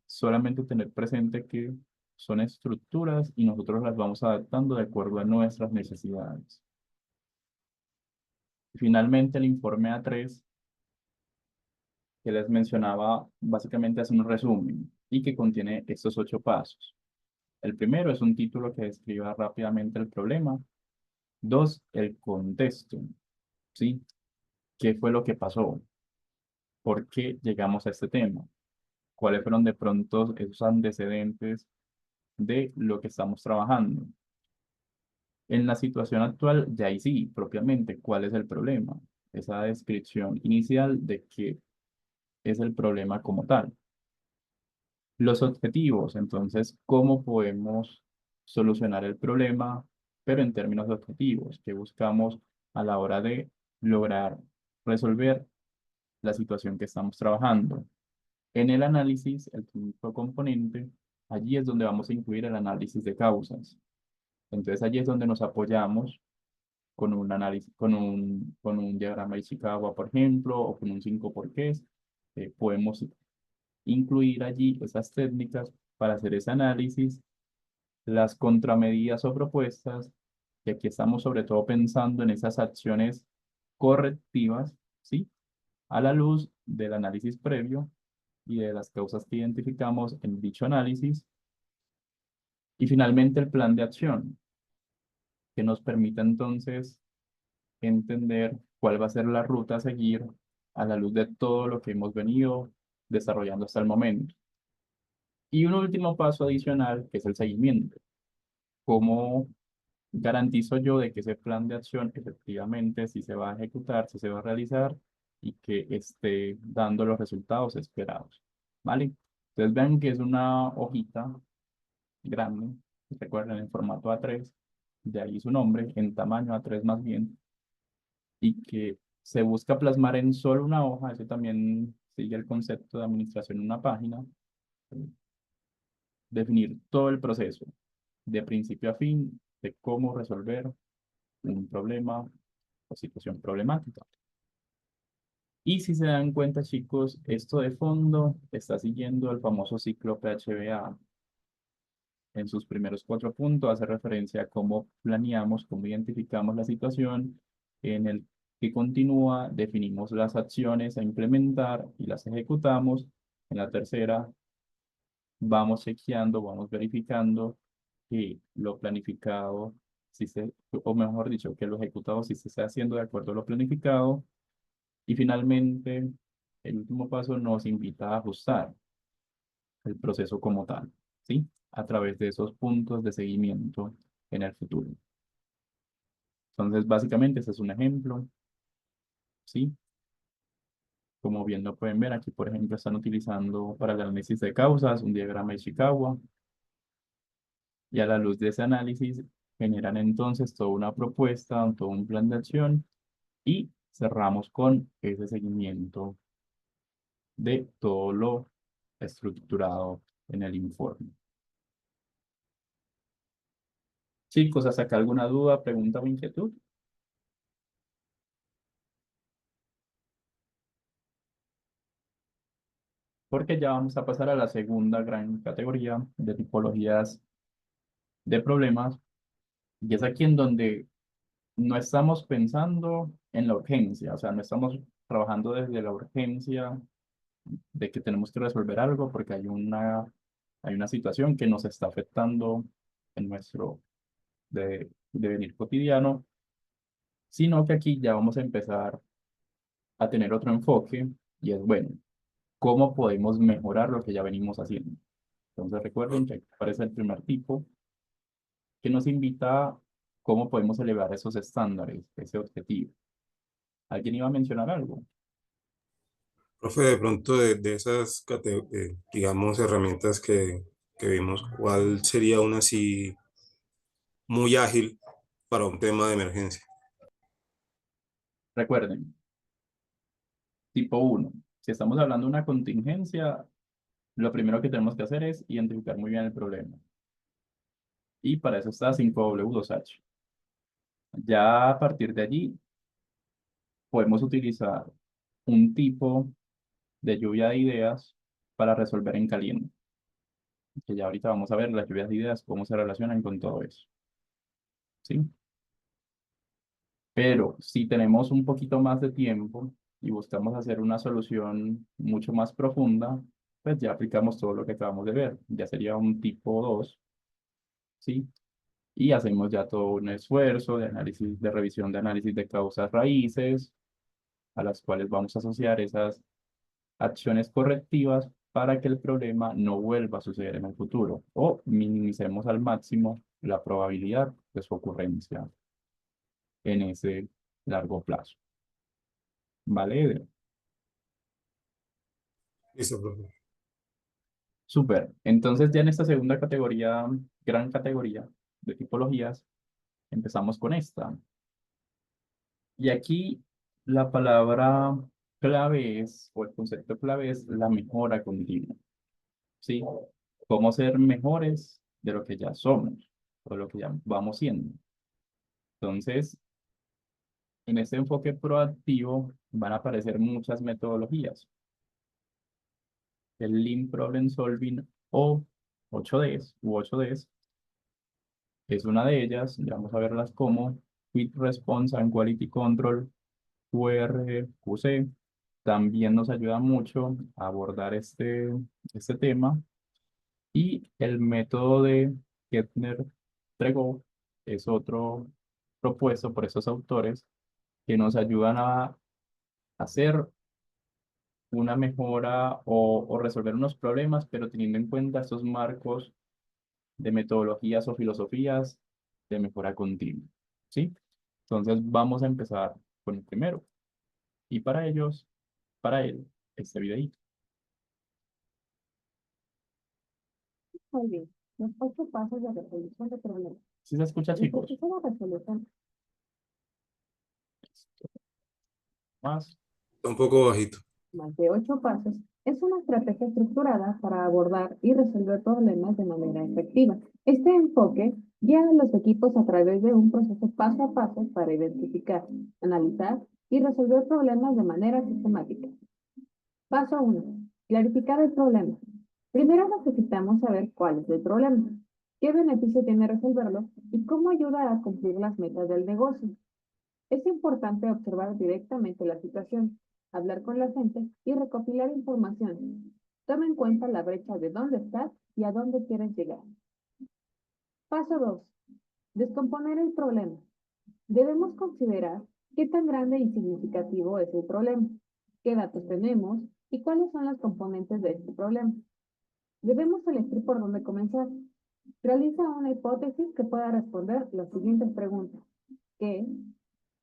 S1: solamente tener presente que son estructuras y nosotros las vamos adaptando de acuerdo a nuestras necesidades. Finalmente, el informe A3 que les mencionaba, básicamente hace un resumen y que contiene estos 8 pasos. El primero es un título que describa rápidamente el problema. 2, el contexto, ¿sí? ¿Qué fue lo que pasó? ¿Por qué llegamos a este tema? ¿Cuáles fueron de pronto esos antecedentes de lo que estamos trabajando? En la situación actual, ya ahí sí, propiamente, ¿cuál es el problema? Esa descripción inicial de qué es el problema como tal. Los objetivos, entonces, ¿cómo podemos solucionar el problema, pero en términos de objetivos? ¿Qué buscamos a la hora de lograr resolver la situación que estamos trabajando? En el análisis, el quinto componente, allí es donde vamos a incluir el análisis de causas. Entonces, allí es donde nos apoyamos con un análisis, con un diagrama de Ishikawa, por ejemplo, o con un 5 porqués. Podemos incluir allí esas técnicas para hacer ese análisis, las contramedidas o propuestas, y aquí estamos sobre todo pensando en esas acciones correctivas, ¿sí? A la luz del análisis previo y de las causas que identificamos en dicho análisis. Y finalmente el plan de acción, que nos permite entonces entender cuál va a ser la ruta a seguir a la luz de todo lo que hemos venido desarrollando hasta el momento. Y un último paso adicional, que es el seguimiento. ¿Cómo garantizo yo de que ese plan de acción efectivamente sí se va a ejecutar, sí se va a realizar y que esté dando los resultados esperados? ¿Vale? Entonces vean que es una hojita grande, recuerden en formato A3, de ahí su nombre, en tamaño A3 más bien, y que se busca plasmar en solo una hoja, eso también sigue el concepto de administración en una página, definir todo el proceso, de principio a fin, de cómo resolver un problema o situación problemática. Y si se dan cuenta, chicos, esto de fondo está siguiendo el famoso ciclo PHBA. En sus primeros 4 puntos hace referencia a cómo planeamos, cómo identificamos la situación, en el que continúa, definimos las acciones a implementar y las ejecutamos. En la tercera, vamos chequeando, vamos verificando que lo planificado, o mejor dicho, que lo ejecutado sí se está haciendo de acuerdo a lo planificado. Y finalmente, el último paso nos invita a ajustar el proceso como tal, ¿sí? A través de esos puntos de seguimiento en el futuro. Entonces, básicamente, ese es un ejemplo, ¿sí? Como bien lo pueden ver, aquí, por ejemplo, están utilizando para el análisis de causas un diagrama de Ishikawa. Y a la luz de ese análisis, generan entonces toda una propuesta, todo un plan de acción y cerramos con ese seguimiento de todo lo estructurado en el informe. Chicos, ¿hasta acá alguna duda, pregunta o inquietud? Porque ya vamos a pasar a la segunda gran categoría de tipologías de problemas, y es aquí en donde no estamos pensando en la urgencia, o sea, no estamos trabajando desde la urgencia de que tenemos que resolver algo porque hay una situación que nos está afectando en nuestro devenir cotidiano, sino que aquí ya vamos a empezar a tener otro enfoque y es, bueno, ¿cómo podemos mejorar lo que ya venimos haciendo? Entonces recuerden que aquí aparece el primer tipo que nos invita a cómo podemos elevar esos estándares, ese objetivo. ¿Alguien iba a mencionar algo?
S3: Profe, de pronto de esas, digamos, herramientas que vimos, ¿cuál sería una así muy ágil para un tema de emergencia?
S1: Recuerden, tipo 1, si estamos hablando de una contingencia, lo primero que tenemos que hacer es identificar muy bien el problema. Y para eso está 5W2H. Ya a partir de allí, podemos utilizar un tipo de lluvia de ideas para resolver en caliente. Que ya ahorita vamos a ver las lluvias de ideas, cómo se relacionan con todo eso. ¿Sí? Pero si tenemos un poquito más de tiempo y buscamos hacer una solución mucho más profunda, pues ya aplicamos todo lo que acabamos de ver. Ya sería un tipo 2, ¿sí? Y hacemos ya todo un esfuerzo de análisis, de revisión de análisis de causas raíces, a las cuales vamos a asociar esas acciones correctivas para que el problema no vuelva a suceder en el futuro o minimicemos al máximo la probabilidad de su ocurrencia en ese largo plazo. ¿Vale, Eder?
S3: Listo, profe.
S1: Súper. Entonces ya en esta segunda categoría, gran categoría de tipologías, empezamos con esta. Y aquí la palabra clave es, o el concepto clave es la mejora continua. ¿Sí? Cómo ser mejores de lo que ya somos, o lo que ya vamos siendo. Entonces, en este enfoque proactivo van a aparecer muchas metodologías. El Lean Problem Solving o 8Ds u 8Ds es una de ellas. Ya vamos a verlas como Quick Response and Quality Control, QRQC. También nos ayuda mucho a abordar este tema. Y el método de Kettner-Tregov es otro propuesto por esos autores que nos ayudan a hacer una mejora o resolver unos problemas, pero teniendo en cuenta estos marcos de metodologías o filosofías de mejora continua. ¿Sí? Entonces vamos a empezar con el primero. Y para él, este videíto.
S8: Muy bien. Los 8 pasos de resolución de problemas.
S1: ¿Sí se escucha,
S8: El
S1: chicos?
S8: proceso de resolución
S1: Más.
S3: Está un poco bajito.
S8: más de 8 pasos es una estrategia estructurada para abordar y resolver problemas de manera efectiva. Este enfoque guía a los equipos a través de un proceso paso a paso para identificar, analizar y resolver problemas de manera sistemática. Paso 1. Clarificar el problema. Primero necesitamos saber cuál es el problema, qué beneficio tiene resolverlo y cómo ayuda a cumplir las metas del negocio.
S10: Es importante observar directamente la situación, hablar con la gente y recopilar información. Toma en cuenta la brecha de dónde estás y a dónde quieres llegar. Paso 2. Descomponer el problema. Debemos considerar qué tan grande y significativo es el problema, qué datos tenemos y cuáles son los componentes de este problema. Debemos elegir por dónde comenzar. Realiza una hipótesis que pueda responder las siguientes preguntas: ¿qué?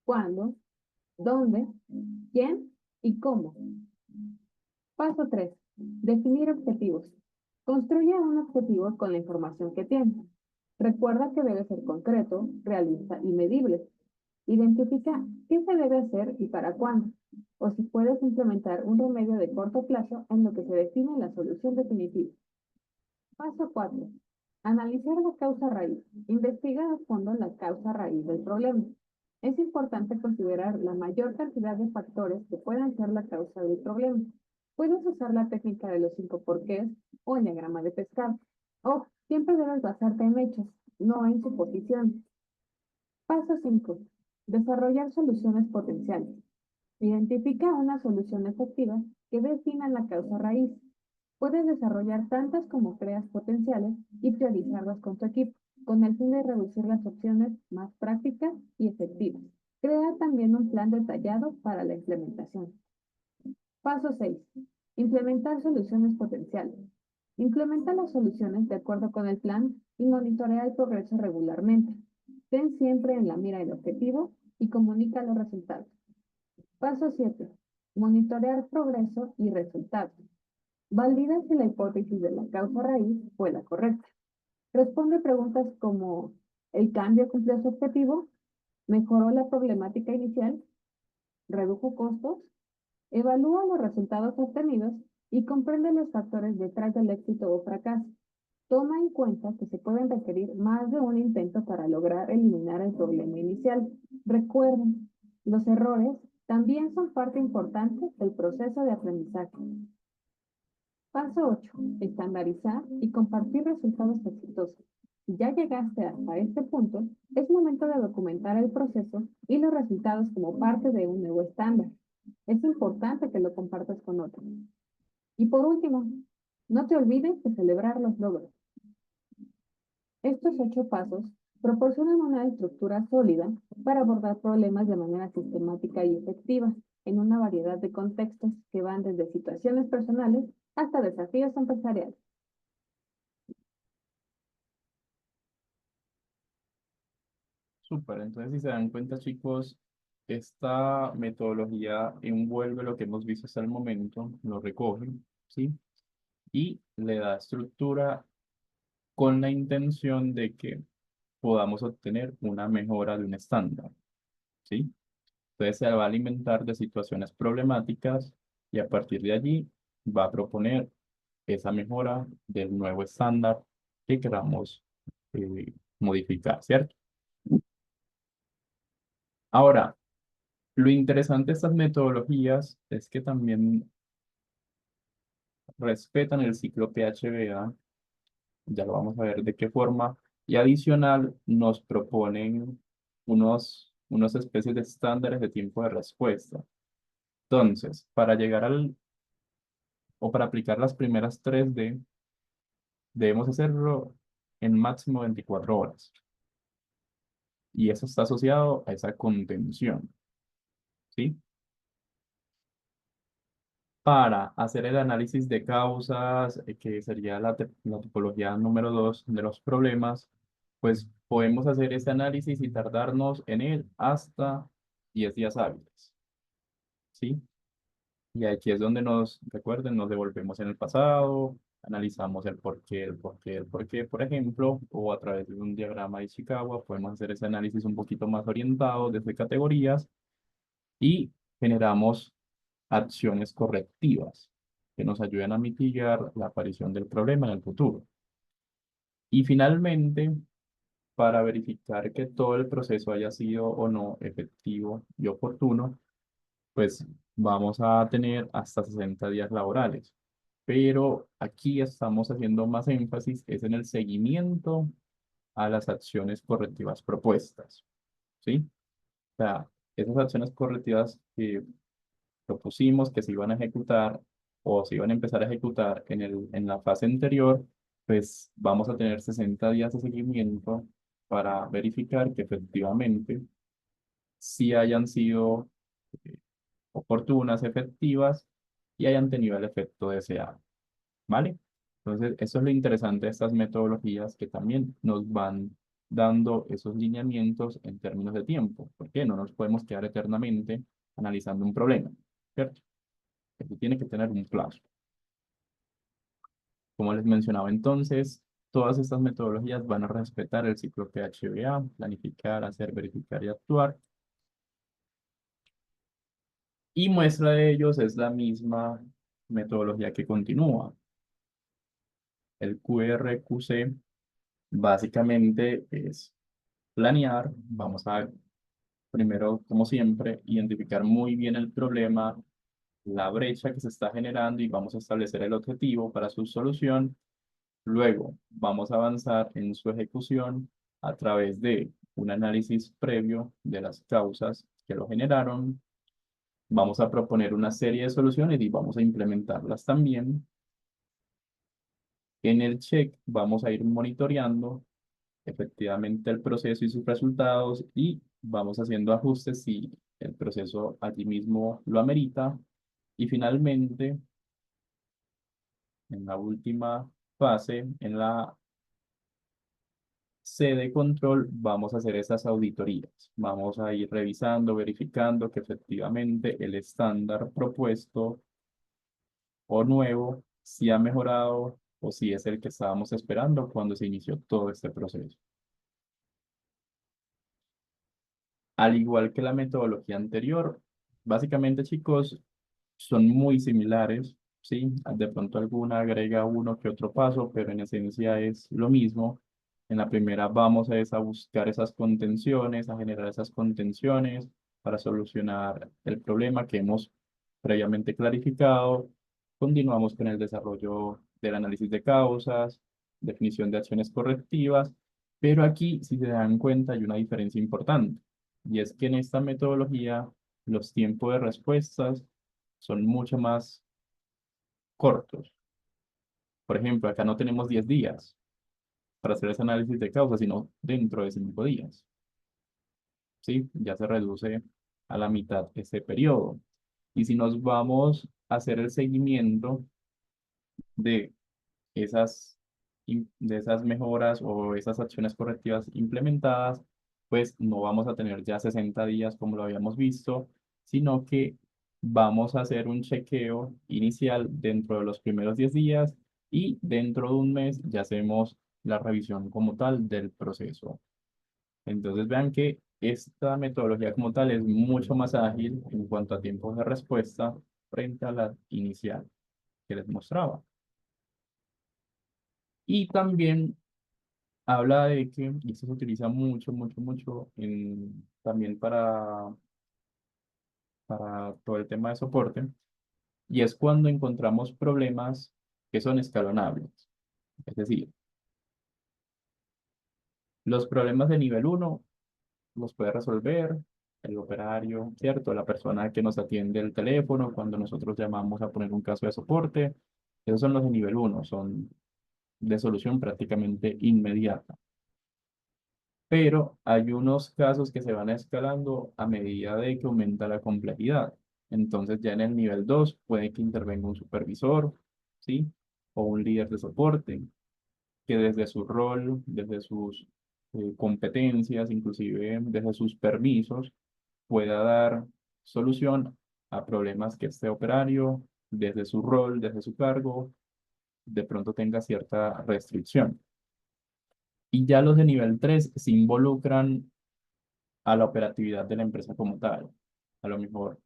S10: ¿Cuándo? ¿Dónde? ¿Quién? ¿Y cómo? Paso 3. Definir objetivos. Construye un objetivo con la información que tienes. Recuerda que debe ser concreto, realista y medible. Identifica qué se debe hacer y para cuándo, o si puedes implementar un remedio de corto plazo en lo que se define la solución definitiva. Paso 4. Analizar la causa raíz. Investiga a fondo la causa raíz del problema. Es importante considerar la mayor cantidad de factores que puedan ser la causa del problema. Puedes usar la técnica de los 5 porqués o el diagrama de pescado. O siempre debes basarte en hechos, no en suposiciones. Paso 5. Desarrollar soluciones potenciales. Identifica una solución efectiva que defina la causa raíz. Puedes desarrollar tantas como creas potenciales y priorizarlas con tu equipo, con el fin de reducir las opciones más prácticas y efectivas. Crea también un plan detallado para la implementación. Paso 6. Implementar soluciones potenciales. Implementa las soluciones de acuerdo con el plan y monitorea el progreso regularmente. Ten siempre en la mira el objetivo y comunica los resultados. Paso 7. Monitorear progreso y resultados. Valida si la hipótesis de la causa raíz fue la correcta. Responde preguntas como: ¿el cambio cumplió su objetivo? ¿Mejoró la problemática inicial? ¿Redujo costos? Evalúa los resultados obtenidos y comprende los factores detrás del éxito o fracaso. Toma en cuenta que se pueden requerir más de un intento para lograr eliminar el problema inicial. Recuerden, los errores también son parte importante del proceso de aprendizaje. Paso 8. Estandarizar y compartir resultados exitosos. Si ya llegaste hasta este punto, es momento de documentar el proceso y los resultados como parte de un nuevo estándar. Es importante que lo compartas con otros. Y por último, no te olvides de celebrar los logros. Estos 8 pasos proporcionan una estructura sólida para abordar problemas de manera sistemática y efectiva en una variedad de contextos que van desde situaciones personales hasta desafíos empresariales.
S1: Súper, entonces si se dan cuenta, chicos, esta metodología envuelve lo que hemos visto hasta el momento, lo recoge, ¿sí? Y le da estructura con la intención de que podamos obtener una mejora de un estándar, ¿sí? Entonces se va a alimentar de situaciones problemáticas y a partir de allí va a proponer esa mejora del nuevo estándar que queramos modificar, ¿cierto? Ahora, lo interesante de estas metodologías es que también respetan el ciclo PHBA, ya lo vamos a ver de qué forma, y adicional nos proponen unas especies de estándares de tiempo de respuesta. Entonces, para llegar o para aplicar las primeras 3D, debemos hacerlo en máximo 24 horas. Y eso está asociado a esa contención, ¿sí? Para hacer el análisis de causas, que sería la tipología número 2 de los problemas, pues podemos hacer ese análisis y tardarnos en él hasta 10 días hábiles, ¿sí? Y aquí es donde recuerden, nos devolvemos en el pasado, analizamos el por qué, el por qué, el por qué, por ejemplo, o a través de un diagrama de Ishikawa podemos hacer ese análisis un poquito más orientado desde categorías y generamos acciones correctivas que nos ayuden a mitigar la aparición del problema en el futuro. Y finalmente, para verificar que todo el proceso haya sido o no efectivo y oportuno, pues vamos a tener hasta 60 días laborales. Pero aquí estamos haciendo más énfasis es en el seguimiento a las acciones correctivas propuestas, ¿sí? O sea, esas acciones correctivas que propusimos que se iban a ejecutar o se iban a empezar a ejecutar en la fase anterior, pues vamos a tener 60 días de seguimiento para verificar que efectivamente sí hayan sido eh, oportunas, efectivas y hayan tenido el efecto deseado, ¿vale? Entonces, eso es lo interesante de estas metodologías que también nos van dando esos lineamientos en términos de tiempo, porque no nos podemos quedar eternamente analizando un problema, ¿cierto? Esto tiene que tener un plazo. Como les mencionaba entonces, todas estas metodologías van a respetar el ciclo PHBA, planificar, hacer, verificar y actuar. Y muestra de ellos es la misma metodología que continúa. El QRQC básicamente es planear. Vamos a primero, como siempre, identificar muy bien el problema, la brecha que se está generando y vamos a establecer el objetivo para su solución. Luego, vamos a avanzar en su ejecución a través de un análisis previo de las causas que lo generaron. Vamos a proponer una serie de soluciones y vamos a implementarlas también. En el check vamos a ir monitoreando efectivamente el proceso y sus resultados y vamos haciendo ajustes si el proceso allí mismo lo amerita. Y finalmente, en la última fase, en la C de control, vamos a hacer esas auditorías. Vamos a ir revisando, verificando que efectivamente el estándar propuesto o nuevo si ha mejorado o si es el que estábamos esperando cuando se inició todo este proceso. Al igual que la metodología anterior, básicamente, chicos, son muy similares, ¿sí? De pronto alguna agrega uno que otro paso, pero en esencia es lo mismo. En la primera vamos a buscar esas contenciones, a generar esas contenciones para solucionar el problema que hemos previamente clarificado. Continuamos con el desarrollo del análisis de causas, definición de acciones correctivas, pero aquí, si se dan cuenta, hay una diferencia importante, y es que en esta metodología los tiempos de respuestas son mucho más cortos. Por ejemplo, acá no tenemos 10 días para hacer ese análisis de causa, sino dentro de 5 días. ¿Sí? Ya se reduce a la mitad ese periodo. Y si nos vamos a hacer el seguimiento de de esas mejoras o esas acciones correctivas implementadas, pues no vamos a tener ya 60 días como lo habíamos visto, sino que vamos a hacer un chequeo inicial dentro de los primeros 10 días y dentro de un mes ya hacemos la revisión como tal del proceso. Entonces vean que esta metodología como tal es mucho más ágil en cuanto a tiempos de respuesta frente a la inicial que les mostraba. Y también habla de que, y esto se utiliza mucho también para todo el tema de soporte, y es cuando encontramos problemas que son escalonables. Es decir, los problemas de nivel 1 los puede resolver el operario, ¿cierto? La persona que nos atiende el teléfono cuando nosotros llamamos a poner un caso de soporte. Esos son los de nivel 1, son de solución prácticamente inmediata. Pero hay unos casos que se van escalando a medida de que aumenta la complejidad. Entonces ya en el nivel 2 puede que intervenga un supervisor, ¿sí? O un líder de soporte, que desde su rol, desde sus competencias, inclusive desde sus permisos, pueda dar solución a problemas que este operario, desde su rol, desde su cargo, de pronto tenga cierta restricción. Y ya los de nivel 3 se involucran a la operatividad de la empresa como tal. A lo mejor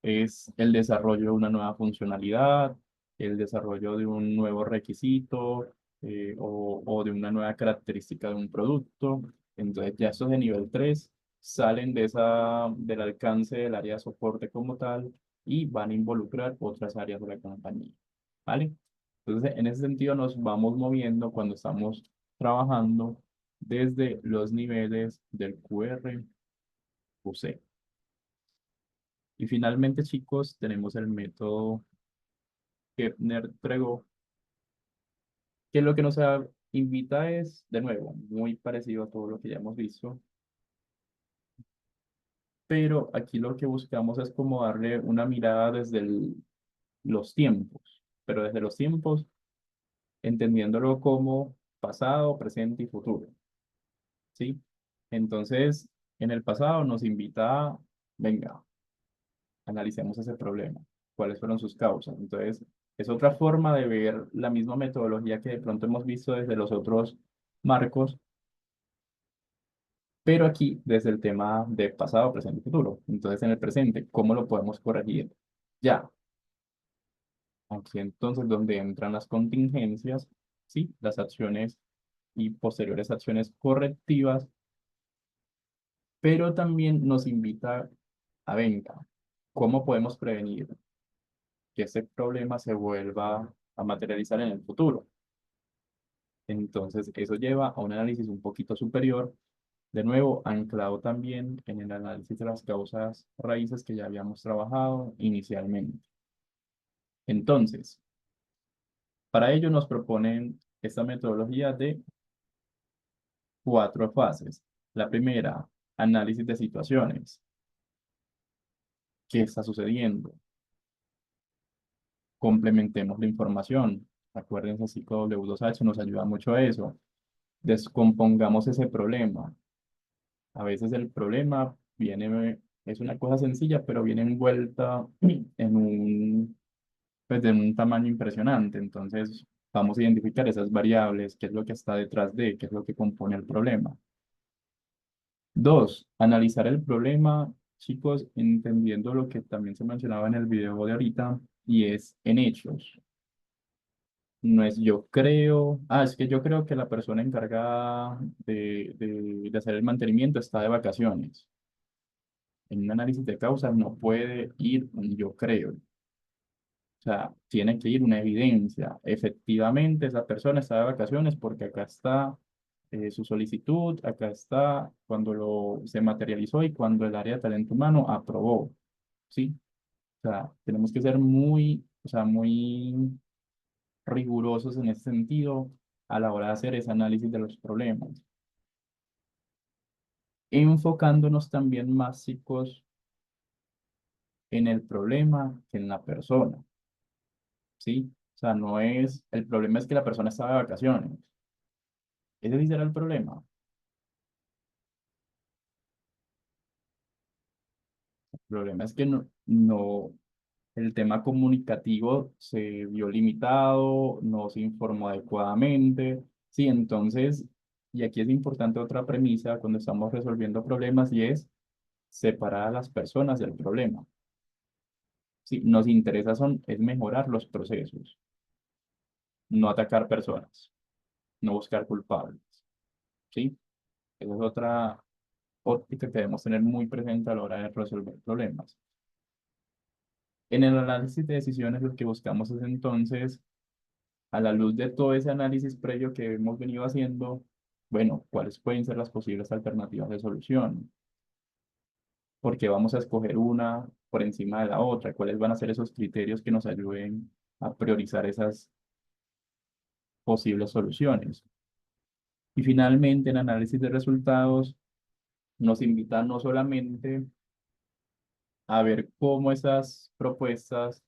S1: es el desarrollo de una nueva funcionalidad, el desarrollo de un nuevo requisito o de una nueva característica de un producto. Entonces ya estos de nivel 3 salen del alcance del área de soporte como tal y van a involucrar otras áreas de la compañía. ¿Vale? Entonces, en ese sentido nos vamos moviendo cuando estamos trabajando desde los niveles del QR, QC. Y finalmente, chicos, tenemos el método Kepner-Tregov, que lo que nos invita es, de nuevo, muy parecido a todo lo que ya hemos visto, pero aquí lo que buscamos es como darle una mirada desde los tiempos, pero desde los tiempos, entendiéndolo como pasado, presente y futuro, ¿sí? Entonces, en el pasado nos invita a, venga, analicemos ese problema, cuáles fueron sus causas. Entonces, es otra forma de ver la misma metodología que de pronto hemos visto desde los otros marcos, pero aquí desde el tema de pasado, presente y futuro. Entonces, en el presente, ¿cómo lo podemos corregir? Ya. Aquí entonces donde entran las contingencias, ¿sí? Las acciones y posteriores acciones correctivas, pero también nos invita a, venga, ¿cómo podemos prevenir que ese problema se vuelva a materializar en el futuro? Entonces, eso lleva a un análisis un poquito superior, de nuevo, anclado también en el análisis de las causas raíces que ya habíamos trabajado inicialmente. Entonces, para ello nos proponen esta metodología de 4 fases. La primera, análisis de situaciones. ¿Qué está sucediendo? Complementemos la información. Acuérdense, psico W2H nos ayuda mucho a eso. Descompongamos ese problema. A veces el problema viene, es una cosa sencilla, pero viene envuelta en pues, de un tamaño impresionante. Entonces, vamos a identificar esas variables, qué es lo que está detrás de, qué es lo que compone el problema. 2, analizar el problema, chicos, entendiendo lo que también se mencionaba en el video de ahorita, y es en hechos. No es yo creo, es que yo creo que la persona encargada de hacer el mantenimiento está de vacaciones. En un análisis de causas no puede ir un yo creo. O sea, tiene que ir una evidencia. Efectivamente, esa persona está de vacaciones porque acá está su solicitud, acá está cuando se materializó y cuando el área de talento humano aprobó, ¿sí? O sea, tenemos que ser muy, o sea, muy rigurosos en ese sentido a la hora de hacer ese análisis de los problemas. Enfocándonos también más, chicos, en el problema que en la persona, ¿sí? O sea, no es, el problema es que la persona está de vacaciones. Ese sí será el problema. El problema es que el tema comunicativo se vio limitado, no se informó adecuadamente. Sí, entonces, y aquí es importante otra premisa cuando estamos resolviendo problemas y es separar a las personas del problema. Sí, nos interesa es mejorar los procesos, no atacar personas, no buscar culpables. ¿Sí? Esa es otra óptica que debemos tener muy presente a la hora de resolver problemas. En el análisis de decisiones lo que buscamos es entonces, a la luz de todo ese análisis previo que hemos venido haciendo, bueno, cuáles pueden ser las posibles alternativas de solución, porque vamos a escoger una por encima de la otra, cuáles van a ser esos criterios que nos ayuden a priorizar esas posibles soluciones. Y finalmente, el análisis de resultados nos invita no solamente a ver cómo esas propuestas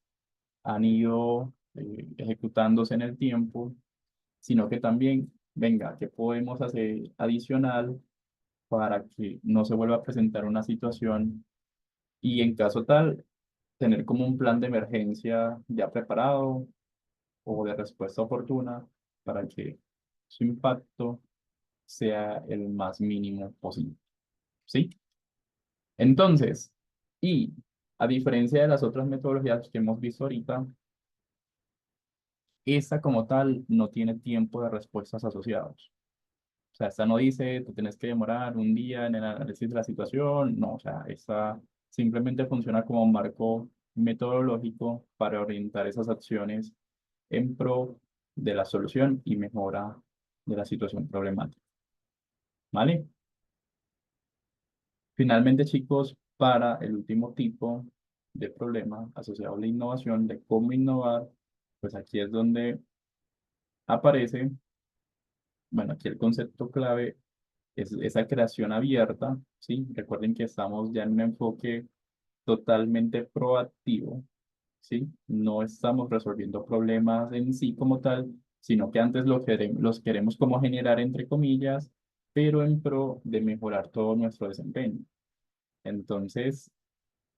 S1: han ido ejecutándose en el tiempo, sino que también, venga, ¿qué podemos hacer adicional para que no se vuelva a presentar una situación y en caso tal, tener como un plan de emergencia ya preparado o de respuesta oportuna para que su impacto sea el más mínimo posible? ¿Sí? Entonces, y a diferencia de las otras metodologías que hemos visto ahorita, esta como tal no tiene tiempo de respuestas asociados. O sea, esta no dice, tú tienes que demorar un día en el análisis de la situación. No, o sea, esta simplemente funciona como un marco metodológico para orientar esas acciones en pro de la solución y mejora de la situación problemática. ¿Vale? Finalmente, chicos, para el último tipo de problema asociado a la innovación, de cómo innovar, pues aquí es donde aparece, bueno, aquí el concepto clave es esa creación abierta, ¿sí? Recuerden que estamos ya en un enfoque totalmente proactivo, ¿sí? No estamos resolviendo problemas en sí como tal, sino que antes los queremos como generar entre comillas, pero en pro de mejorar todo nuestro desempeño. Entonces,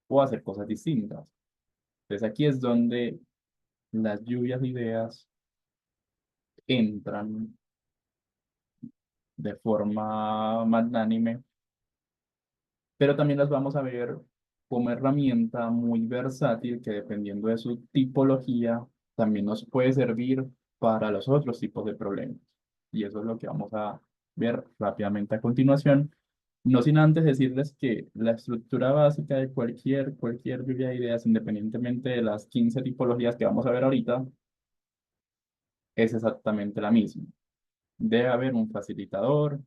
S1: o hacer cosas distintas. Entonces aquí es donde las lluvias de ideas entran de forma magnánime, pero también las vamos a ver como herramienta muy versátil que dependiendo de su tipología también nos puede servir para los otros tipos de problemas. Y eso es lo que vamos a ver rápidamente a continuación. No sin antes decirles que la estructura básica de cualquier lluvia de ideas, independientemente de las 15 tipologías que vamos a ver ahorita, es exactamente la misma. Debe haber un facilitador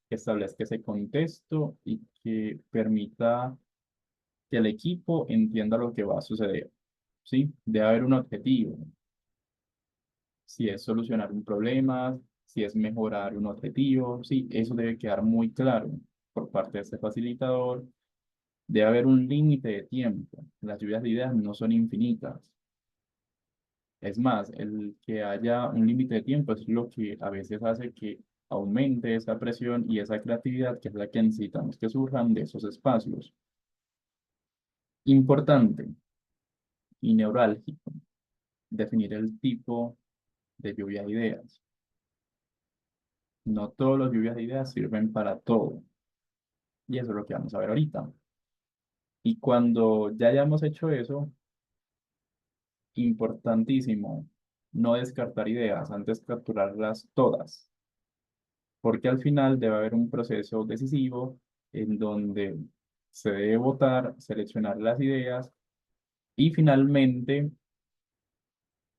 S1: que establezca ese contexto y que permita que el equipo entienda lo que va a suceder, ¿sí? Debe haber un objetivo, si es solucionar un problema, si es mejorar un objetivo, sí, eso debe quedar muy claro por parte de este facilitador. Debe haber un límite de tiempo. Las lluvias de ideas no son infinitas. Es más, el que haya un límite de tiempo es lo que a veces hace que aumente esa presión y esa creatividad, que es la que necesitamos que surjan de esos espacios. Importante y neurálgico, definir el tipo de lluvia de ideas. No todos los lluvias de ideas sirven para todo. Y eso es lo que vamos a ver ahorita. Y cuando ya hayamos hecho eso, importantísimo, no descartar ideas, antes capturarlas todas. Porque al final debe haber un proceso decisivo en donde se debe votar, seleccionar las ideas y finalmente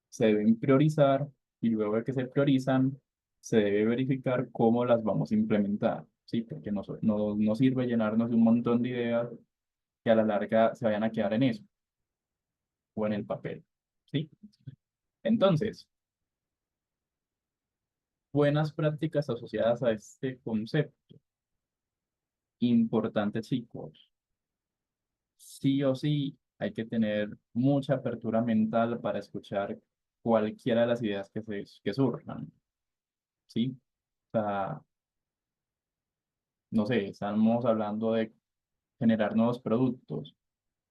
S1: se deben priorizar y luego de que se priorizan, se debe verificar cómo las vamos a implementar, ¿sí? Porque no sirve llenarnos de un montón de ideas que a la larga se vayan a quedar en eso o en el papel, ¿sí? Entonces, buenas prácticas asociadas a este concepto. Importante, chicos. Sí o sí, hay que tener mucha apertura mental para escuchar cualquiera de las ideas que surjan, ¿sí? O sea, no sé, estamos hablando de generar nuevos productos.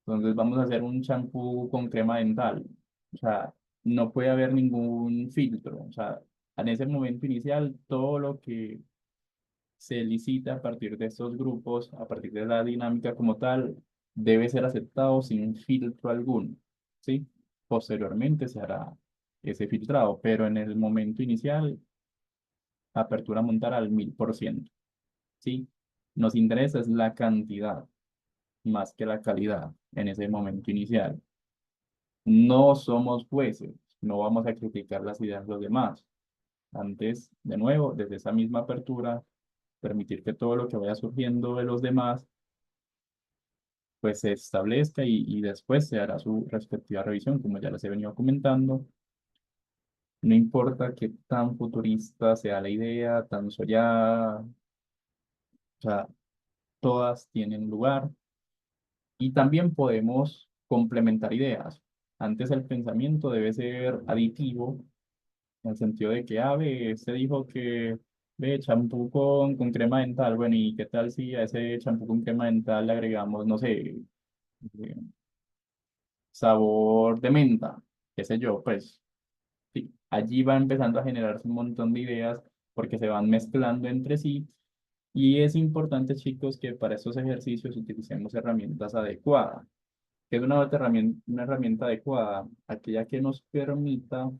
S1: Entonces vamos a hacer un champú con crema dental. O sea, no puede haber ningún filtro. O sea, en ese momento inicial, todo lo que se licita a partir de estos grupos, a partir de la dinámica como tal, debe ser aceptado sin filtro alguno, ¿sí? Posteriormente se hará ese filtrado, pero en el momento inicial, apertura montar al 1000%, ¿sí? Nos interesa es la cantidad más que la calidad en ese momento inicial. No somos jueces, no vamos a criticar las ideas de los demás. Antes, de nuevo, desde esa misma apertura, permitir que todo lo que vaya surgiendo de los demás, pues se establezca y después se hará su respectiva revisión, como ya les he venido comentando. No importa qué tan futurista sea la idea, tan soñada, o sea, todas tienen lugar y también podemos complementar ideas. Antes el pensamiento debe ser aditivo, en el sentido de que, ve, se dijo que, ve, champú con crema dental, bueno, ¿y qué tal si a ese champú con crema dental le agregamos, no sé, sabor de menta, qué sé yo, pues sí, allí va empezando a generarse un montón de ideas porque se van mezclando entre sí y es importante, chicos, que para estos ejercicios utilicemos herramientas adecuadas. ¿Qué es una herramienta adecuada? Aquella que nos permita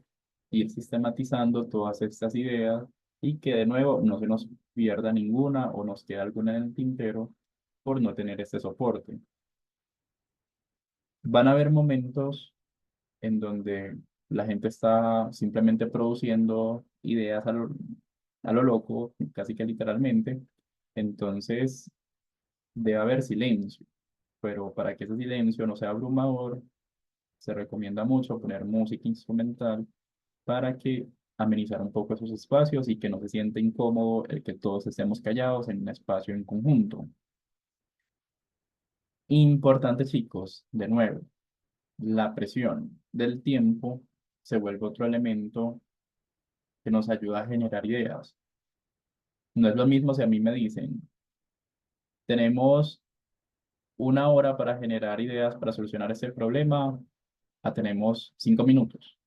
S1: ir sistematizando todas estas ideas y que de nuevo no se nos pierda ninguna o nos quede alguna en el tintero por no tener este soporte. Van a haber momentos en donde la gente está simplemente produciendo ideas a lo loco, casi que literalmente. Entonces, debe haber silencio. pero para que ese silencio no sea abrumador, se recomienda mucho poner música instrumental para que amenizar un poco esos espacios y que no se sienta incómodo el que todos estemos callados en un espacio en conjunto. Importante, chicos, de nuevo, la presión del tiempo se vuelve otro elemento que nos ayuda a generar ideas. No es lo mismo si a mí me dicen, tenemos 1 hora para generar ideas para solucionar este problema, tenemos 5 minutos.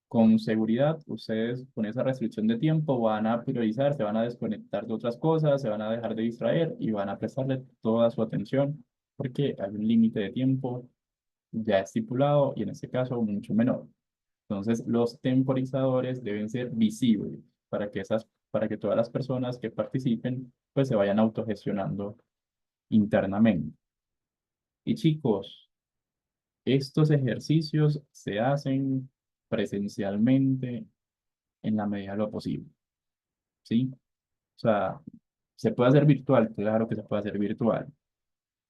S1: Con seguridad, ustedes con esa restricción de tiempo van a priorizar, se van a desconectar de otras cosas, se van a dejar de distraer y van a prestarle toda su atención porque hay un límite de tiempo ya estipulado y en este caso mucho menor. Entonces, los temporizadores deben ser visibles para que todas las personas que participen pues se vayan autogestionando internamente. Y chicos, estos ejercicios se hacen presencialmente en la medida de lo posible, ¿sí? O sea, se puede hacer virtual, claro que se puede hacer virtual,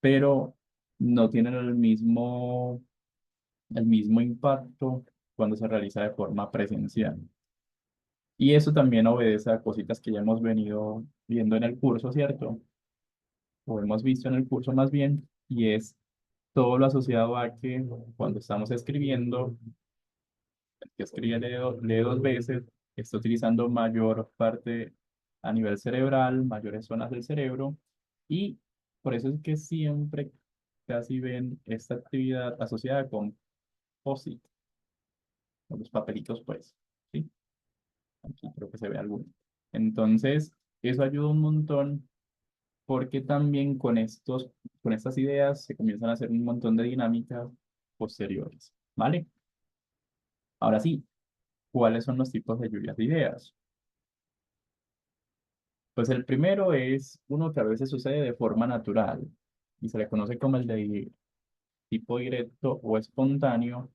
S1: pero no tienen el mismo impacto cuando se realiza de forma presencial. Y eso también obedece a cositas que ya hemos venido viendo en el curso, ¿cierto? O hemos visto en el curso más bien, y es todo lo asociado a que cuando estamos escribiendo, el que escribe lee 2 veces, está utilizando mayor parte a nivel cerebral, mayores zonas del cerebro, y por eso es que siempre casi ven esta actividad asociada con POSIT, con los papelitos, pues, ¿sí? Aquí creo que se ve alguno. Entonces, eso ayuda un montón porque también con estas ideas se comienzan a hacer un montón de dinámicas posteriores, ¿vale? Ahora sí, ¿cuáles son los tipos de lluvias de ideas? Pues el primero es uno que a veces sucede de forma natural y se le conoce como el de tipo directo o espontáneo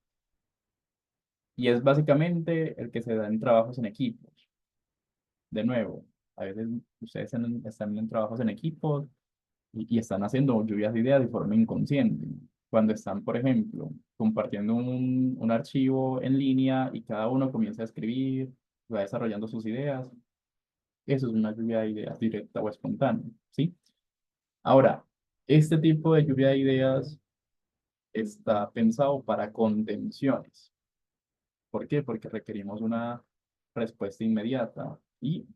S1: y es básicamente el que se da en trabajos en equipos. De nuevo, a veces ustedes están en trabajos en equipos y están haciendo lluvias de ideas de forma inconsciente. Cuando están, por ejemplo, compartiendo un archivo en línea y cada uno comienza a escribir, va desarrollando sus ideas, eso es una lluvia de ideas directa o espontánea, ¿sí? Ahora, este tipo de lluvia de ideas está pensado para contenciones. ¿Por qué? Porque requerimos una respuesta inmediata y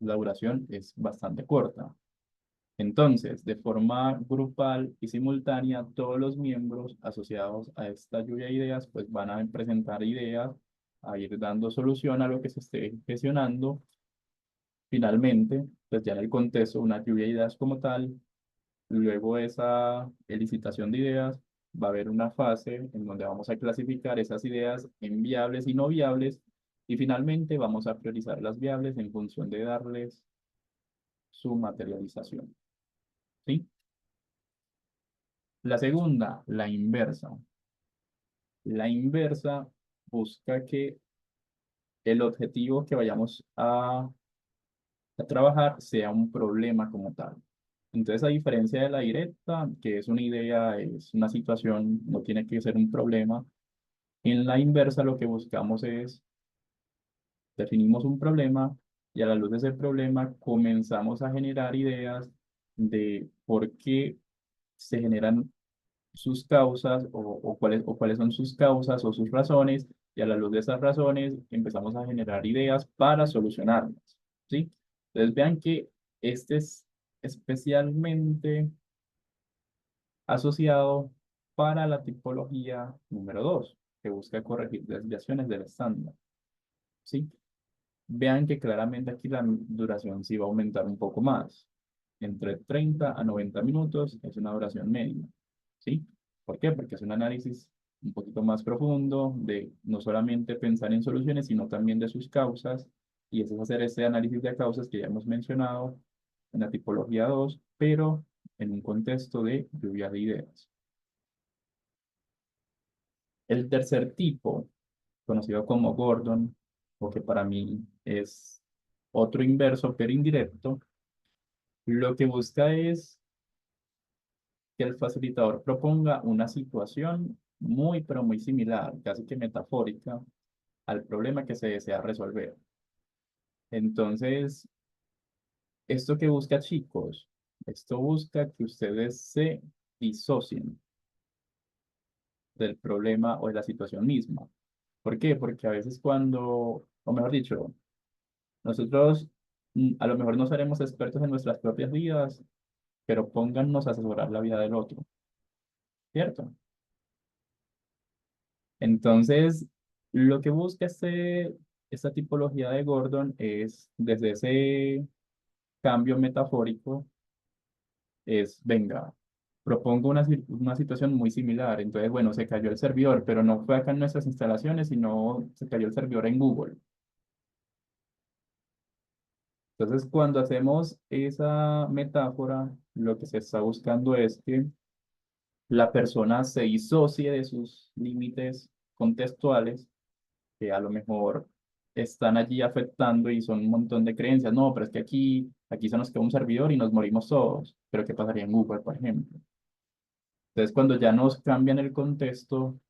S1: la duración es bastante corta. Entonces, de forma grupal y simultánea, todos los miembros asociados a esta lluvia de ideas pues van a presentar ideas, a ir dando solución a lo que se esté gestionando. Finalmente, pues ya en el contexto, una lluvia de ideas como tal, luego de esa elicitación de ideas, va a haber una fase en donde vamos a clasificar esas ideas en viables y no viables, y finalmente vamos a priorizar las viables en función de darles su materialización, ¿sí? La segunda, la inversa. La inversa busca que el objetivo que vayamos a trabajar sea un problema como tal. Entonces, a diferencia de la directa, que es una idea, es una situación, no tiene que ser un problema, en la inversa lo que buscamos es, definimos un problema y a la luz de ese problema comenzamos a generar ideas de por qué se generan sus causas o cuáles son sus causas o sus razones y a la luz de esas razones empezamos a generar ideas para solucionarlas, ¿sí? Entonces vean que este es especialmente asociado para la tipología número 2 que busca corregir desviaciones del estándar, ¿sí? Vean que claramente aquí la duración sí va a aumentar un poco más. Entre 30 a 90 minutos es una duración media, ¿sí? ¿Por qué? Porque es un análisis un poquito más profundo de no solamente pensar en soluciones, sino también de sus causas. Y eso es hacer ese análisis de causas que ya hemos mencionado en la tipología 2, pero en un contexto de lluvia de ideas. El tercer tipo, conocido como Gordon, o que para mí es otro inverso pero indirecto, lo que busca es que el facilitador proponga una situación muy, pero muy similar, casi que metafórica, al problema que se desea resolver. Entonces, ¿esto que busca, chicos? Esto busca que ustedes se disocien del problema o de la situación misma. ¿Por qué? Porque a veces cuando, o mejor dicho, nosotros a lo mejor no seremos expertos en nuestras propias vidas, pero póngannos a asesorar la vida del otro, ¿cierto? Entonces, lo que busca esta tipología de Gordon es, desde ese cambio metafórico, es, venga, propongo una situación muy similar. Entonces, bueno, se cayó el servidor, pero no fue acá en nuestras instalaciones, sino se cayó el servidor en Google. Entonces, cuando hacemos esa metáfora, lo que se está buscando es que la persona se disocie de sus límites contextuales que a lo mejor están allí afectando y son un montón de creencias. No, pero es que aquí se nos queda un servidor y nos morimos todos. Pero ¿qué pasaría en Google, por ejemplo? Entonces, cuando ya nos cambian el contexto,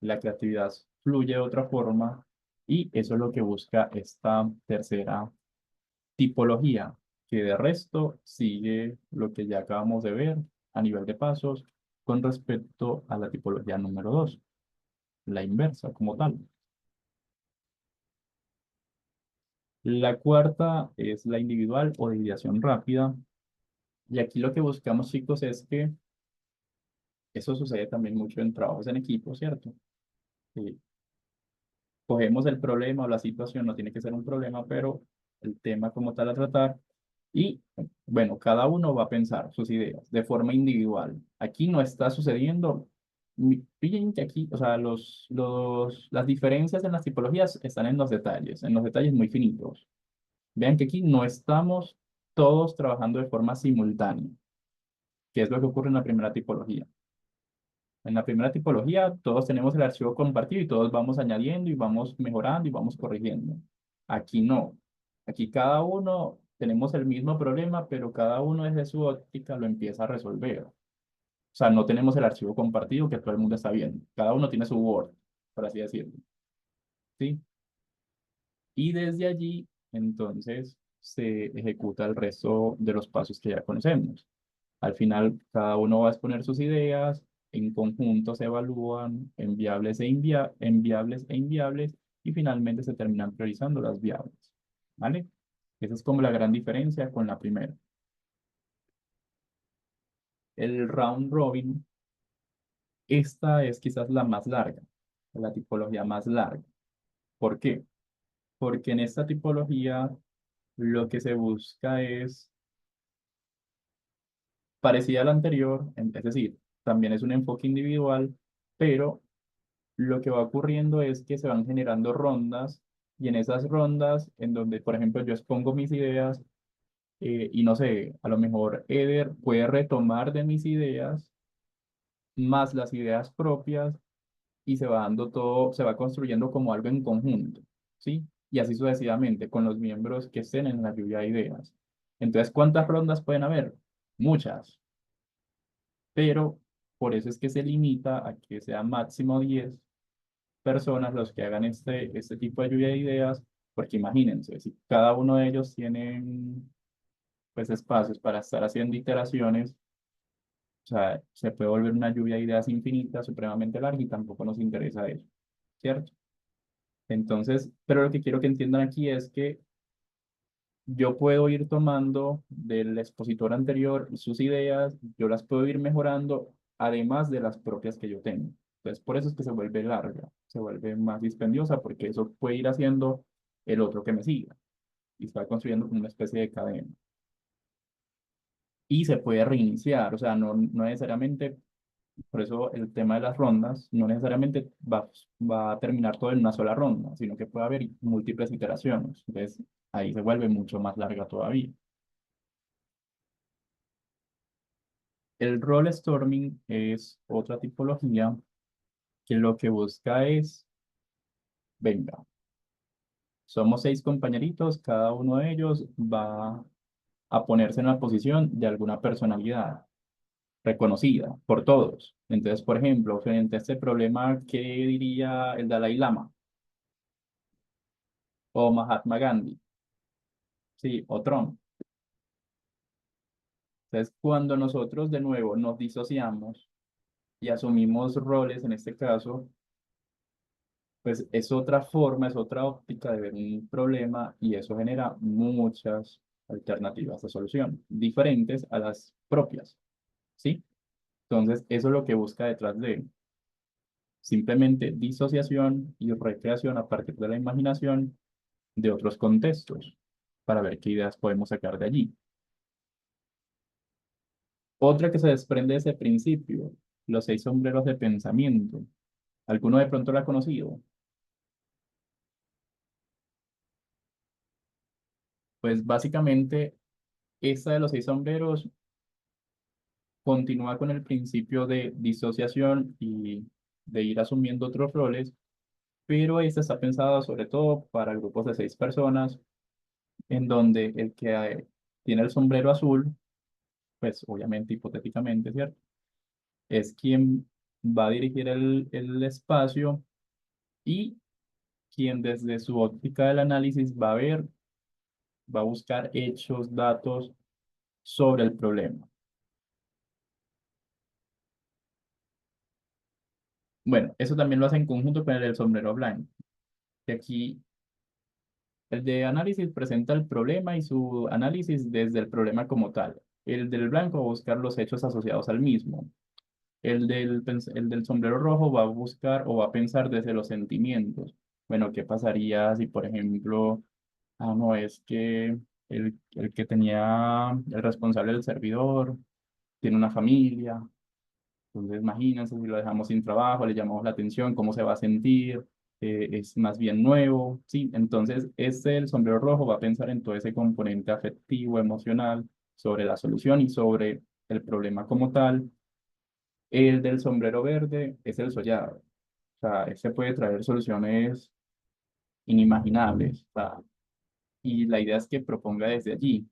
S1: la creatividad fluye de otra forma y eso es lo que busca esta tercera tipología, que de resto sigue lo que ya acabamos de ver a nivel de pasos con respecto a la tipología número 2, la inversa como tal. La cuarta es la individual o de ideación rápida. Y aquí lo que buscamos, chicos, es que eso sucede también mucho en trabajos en equipo, ¿cierto? Eh, Cogemos el problema o la situación, no tiene que ser un problema, pero el tema como tal a tratar. Y bueno, cada uno va a pensar sus ideas de forma individual. Aquí no está sucediendo. Pillen que aquí, o sea, las diferencias en las tipologías están en los detalles muy finitos. Vean que aquí no estamos todos trabajando de forma simultánea, que es lo que ocurre en la primera tipología. En la primera tipología, todos tenemos el archivo compartido y todos vamos añadiendo y vamos mejorando y vamos corrigiendo. Aquí no. Aquí cada uno tenemos el mismo problema, pero cada uno desde su óptica lo empieza a resolver. O sea, no tenemos el archivo compartido que todo el mundo está viendo. Cada uno tiene su Word, por así decirlo. ¿Sí? Y desde allí, entonces, se ejecuta el resto de los pasos que ya conocemos. Al final, cada uno va a exponer sus ideas, en conjunto se evalúan en viables e inviables, y finalmente se terminan priorizando las viables. ¿Vale? Esa es como la gran diferencia con la primera. El round robin, esta es quizás la más larga, la tipología más larga. ¿Por qué? Porque en esta tipología lo que se busca es parecida a la anterior, es decir, también es un enfoque individual, pero lo que va ocurriendo es que se van generando rondas y en esas rondas, en donde, por ejemplo, yo expongo mis ideas y no sé, a lo mejor Eder puede retomar de mis ideas más las ideas propias y se va dando todo, se va construyendo como algo en conjunto, ¿sí? Y así sucesivamente con los miembros que estén en la lluvia de ideas. Entonces, ¿cuántas rondas pueden haber? Muchas, pero por eso es que se limita a que sea máximo 10 personas los que hagan este tipo de lluvia de ideas, porque imagínense, si cada uno de ellos tiene pues espacios para estar haciendo iteraciones, o sea, se puede volver una lluvia de ideas infinita, supremamente larga y tampoco nos interesa eso, ¿cierto? Entonces, pero lo que quiero que entiendan aquí es que yo puedo ir tomando del expositor anterior sus ideas, yo las puedo ir mejorando, además de las propias que yo tengo. Entonces, por eso es que se vuelve larga, se vuelve más dispendiosa, porque eso puede ir haciendo el otro que me siga y se va construyendo como una especie de cadena. Y se puede reiniciar, o sea, no necesariamente, por eso el tema de las rondas, no necesariamente va a terminar todo en una sola ronda, sino que puede haber múltiples iteraciones. Entonces, ahí se vuelve mucho más larga todavía. El role storming es otra tipología que lo que busca es, venga, somos 6 compañeritos, cada uno de ellos va a ponerse en la posición de alguna personalidad. reconocida por todos. Entonces, por ejemplo, frente a este problema, ¿qué diría el Dalai Lama o Mahatma Gandhi? Sí, o Trump. Entonces, cuando nosotros de nuevo nos disociamos y asumimos roles, en este caso, pues es otra forma, es otra óptica de ver un problema y eso genera muchas alternativas de solución, diferentes a las propias, ¿sí? Entonces, eso es lo que busca detrás de simplemente disociación y recreación a partir de la imaginación de otros contextos para ver qué ideas podemos sacar de allí. Otra que se desprende de ese principio, los 6 sombreros de pensamiento. ¿Alguno de pronto lo ha conocido? Pues básicamente, esta de los 6 sombreros continúa con el principio de disociación y de ir asumiendo otros roles, pero esta está pensada sobre todo para grupos de 6 personas, en donde el que tiene el sombrero azul, pues obviamente hipotéticamente, ¿cierto? Es quien va a dirigir el espacio y quien desde su óptica del análisis va a ver, va a buscar hechos, datos sobre el problema. Bueno, eso también lo hace en conjunto con el del sombrero blanco, que aquí el de análisis presenta el problema y su análisis desde el problema como tal. El del blanco va a buscar los hechos asociados al mismo. El del sombrero rojo va a buscar o va a pensar desde los sentimientos. Bueno, ¿qué pasaría si, por ejemplo, no, es que el que tenía el responsable del servidor tiene una familia? Entonces, imagínense si lo dejamos sin trabajo, le llamamos la atención, cómo se va a sentir, es más bien nuevo, ¿sí? Entonces, el sombrero rojo va a pensar en todo ese componente afectivo, emocional, sobre la solución y sobre el problema como tal. El del sombrero verde es el soñado. O sea, ese puede traer soluciones inimaginables. O sea, y la idea es que proponga desde allí.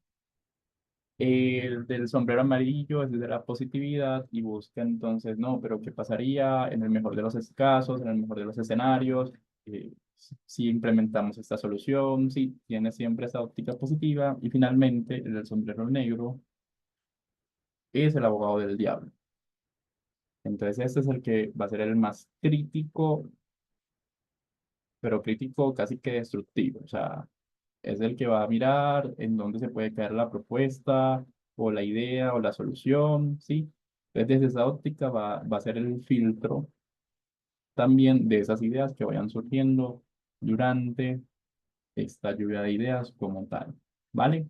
S1: El del sombrero amarillo es desde la positividad y busca entonces, no, pero ¿qué pasaría en el mejor de los casos, en el mejor de los escenarios? Si implementamos esta solución, si tiene siempre esa óptica positiva. Y finalmente, el del sombrero negro es el abogado del diablo. Entonces, este es el que va a ser el más crítico, pero crítico casi que destructivo. O sea, es el que va a mirar en dónde se puede caer la propuesta o la idea o la solución, ¿sí? Entonces, desde esa óptica va a ser el filtro también de esas ideas que vayan surgiendo durante esta lluvia de ideas como tal, ¿vale?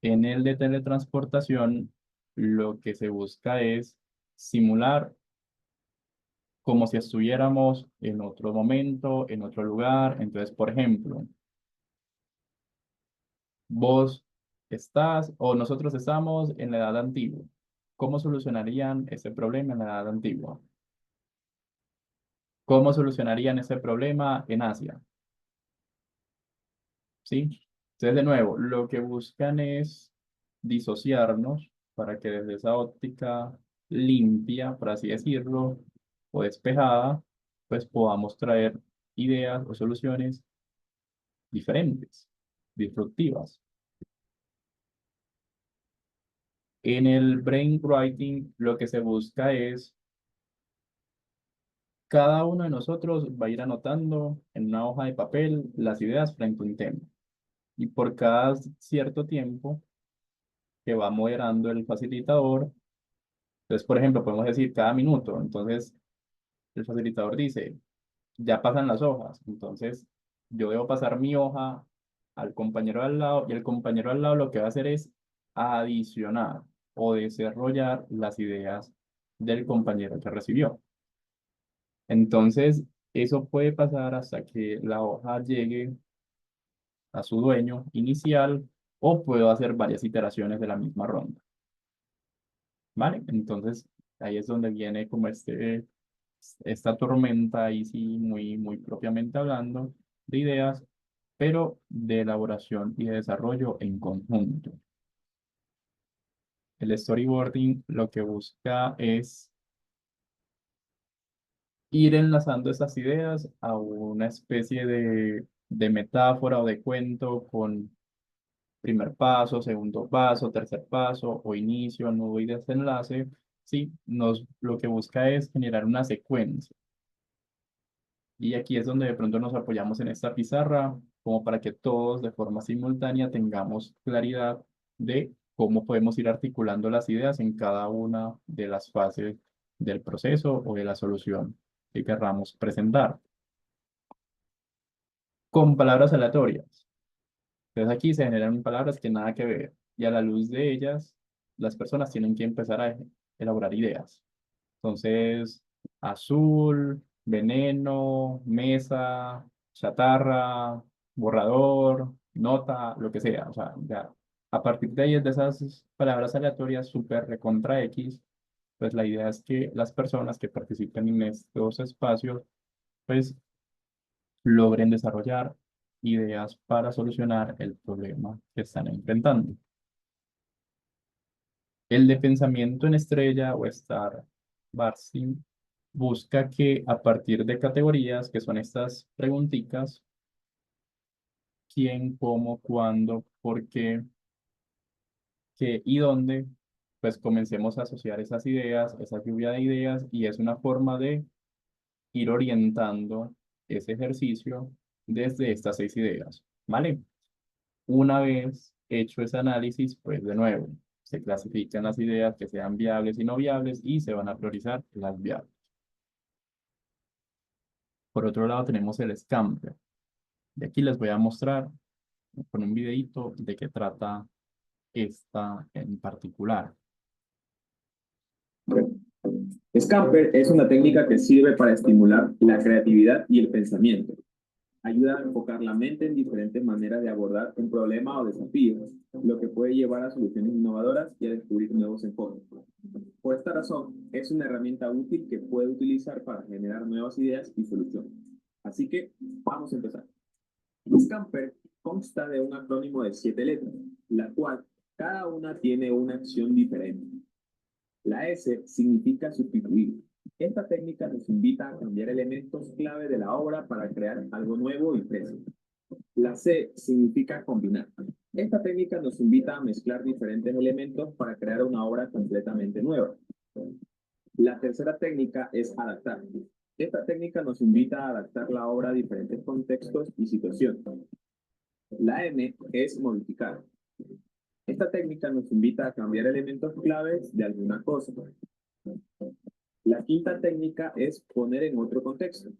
S1: En el de teletransportación, lo que se busca es simular como si estuviéramos en otro momento, en otro lugar. Entonces, por ejemplo, vos estás o nosotros estamos en la edad antigua. ¿Cómo solucionarían ese problema en la edad antigua? ¿Cómo solucionarían ese problema en Asia? ¿Sí? Entonces, de nuevo, lo que buscan es disociarnos para que desde esa óptica limpia, por así decirlo, o despejada, pues podamos traer ideas o soluciones diferentes, disruptivas. En el brainwriting, lo que se busca es, cada uno de nosotros va a ir anotando en una hoja de papel las ideas frente a un tema. Y por cada cierto tiempo que va moderando el facilitador, entonces, por ejemplo, podemos decir cada minuto. Entonces, el facilitador dice, ya pasan las hojas. Entonces, yo debo pasar mi hoja al compañero al lado y el compañero al lado lo que va a hacer es adicionar o desarrollar las ideas del compañero que recibió. Entonces, eso puede pasar hasta que la hoja llegue a su dueño inicial o puedo hacer varias iteraciones de la misma ronda. ¿Vale? Entonces, ahí es donde viene como esta tormenta, ahí sí, muy propiamente hablando, de ideas, pero de elaboración y de desarrollo en conjunto. El storyboarding lo que busca es ir enlazando esas ideas a una especie de metáfora o de cuento con primer paso, segundo paso, tercer paso o inicio, nudo y desenlace. Sí, lo que busca es generar una secuencia. Y aquí es donde de pronto nos apoyamos en esta pizarra, como para que todos de forma simultánea tengamos claridad de cómo podemos ir articulando las ideas en cada una de las fases del proceso o de la solución que querramos presentar. Con palabras aleatorias. Entonces aquí se generan palabras que nada que ver y a la luz de ellas, las personas tienen que empezar a elaborar ideas. Entonces, azul, veneno, mesa, chatarra, borrador, nota, lo que sea. O sea, ya a partir de ahí, de esas palabras aleatorias súper recontra X, pues la idea es que las personas que participen en estos espacios, pues logren desarrollar ideas para solucionar el problema que están enfrentando. El de pensamiento en estrella o Star Barsing busca que a partir de categorías, que son estas preguntitas, quién, cómo, cuándo, por qué, y dónde, pues comencemos a asociar esas ideas, esa lluvia de ideas, y es una forma de ir orientando ese ejercicio desde estas 6 ideas, ¿vale? Una vez hecho ese análisis, pues de nuevo, se clasifican las ideas que sean viables y no viables y se van a priorizar las viables. Por otro lado, tenemos el Scamper. Y aquí les voy a mostrar con un videito de qué trata esta en particular.
S11: Scamper es una técnica que sirve para estimular la creatividad y el pensamiento. Ayuda a enfocar la mente en diferentes maneras de abordar un problema o desafío, lo que puede llevar a soluciones innovadoras y a descubrir nuevos enfoques. Por esta razón, es una herramienta útil que puede utilizar para generar nuevas ideas y soluciones. Así que, vamos a empezar. Scamper consta de un acrónimo de 7 letras, la cual cada una tiene una acción diferente. La S significa sustituir. Esta técnica nos invita a cambiar elementos clave de la obra para crear algo nuevo y fresco. La C significa combinar. Esta técnica nos invita a mezclar diferentes elementos para crear una obra completamente nueva. La tercera técnica es adaptar. Esta técnica nos invita a adaptar la obra a diferentes contextos y situaciones. La M es modificar. Esta técnica nos invita a cambiar elementos claves de alguna cosa. La quinta técnica es poner en otro contexto.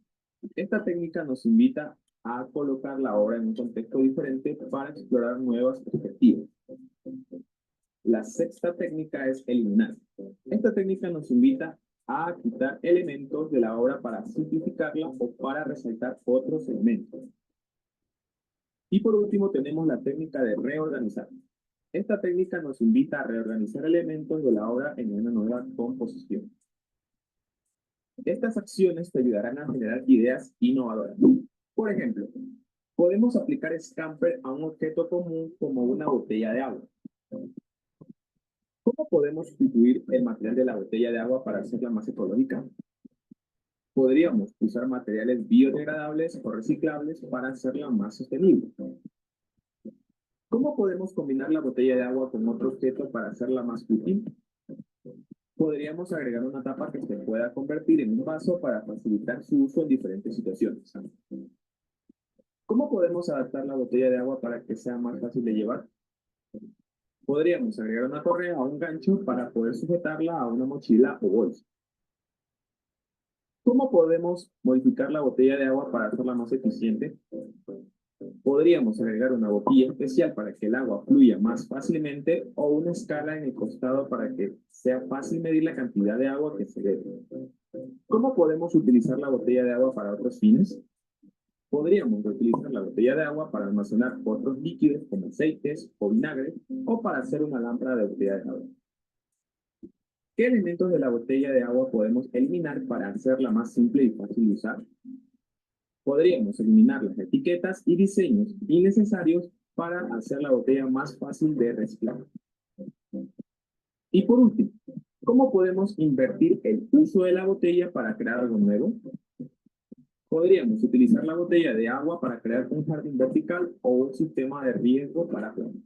S11: Esta técnica nos invita a colocar la obra en un contexto diferente para explorar nuevas perspectivas. La sexta técnica es eliminar. Esta técnica nos invita a quitar elementos de la obra para simplificarla o para resaltar otros elementos. Y por último tenemos la técnica de reorganizar. Esta técnica nos invita a reorganizar elementos de la obra en una nueva composición. Estas acciones te ayudarán a generar ideas innovadoras. Por ejemplo, podemos aplicar Scamper a un objeto común como una botella de agua. ¿Cómo podemos sustituir el material de la botella de agua para hacerla más ecológica? Podríamos usar materiales biodegradables o reciclables para hacerla más sostenible. ¿Cómo podemos combinar la botella de agua con otro objeto para hacerla más útil? Podríamos agregar una tapa que se pueda convertir en un vaso para facilitar su uso en diferentes situaciones. ¿Cómo podemos adaptar la botella de agua para que sea más fácil de llevar? Podríamos agregar una correa o un gancho para poder sujetarla a una mochila o bolsa. ¿Cómo podemos modificar la botella de agua para hacerla más eficiente? Podríamos agregar una boquilla especial para que el agua fluya más fácilmente o una escala en el costado para que sea fácil medir la cantidad de agua que se debe. ¿Cómo podemos utilizar la botella de agua para otros fines? Podríamos utilizar la botella de agua para almacenar otros líquidos como aceites o vinagre o para hacer una lámpara de botella de agua. ¿Qué elementos de la botella de agua podemos eliminar para hacerla más simple y fácil de usar? Podríamos eliminar las etiquetas y diseños innecesarios para hacer la botella más fácil de reciclar. Y por último, ¿cómo podemos invertir el uso de la botella para crear algo nuevo? Podríamos utilizar la botella de agua para crear un jardín vertical o un sistema de riego para plantas.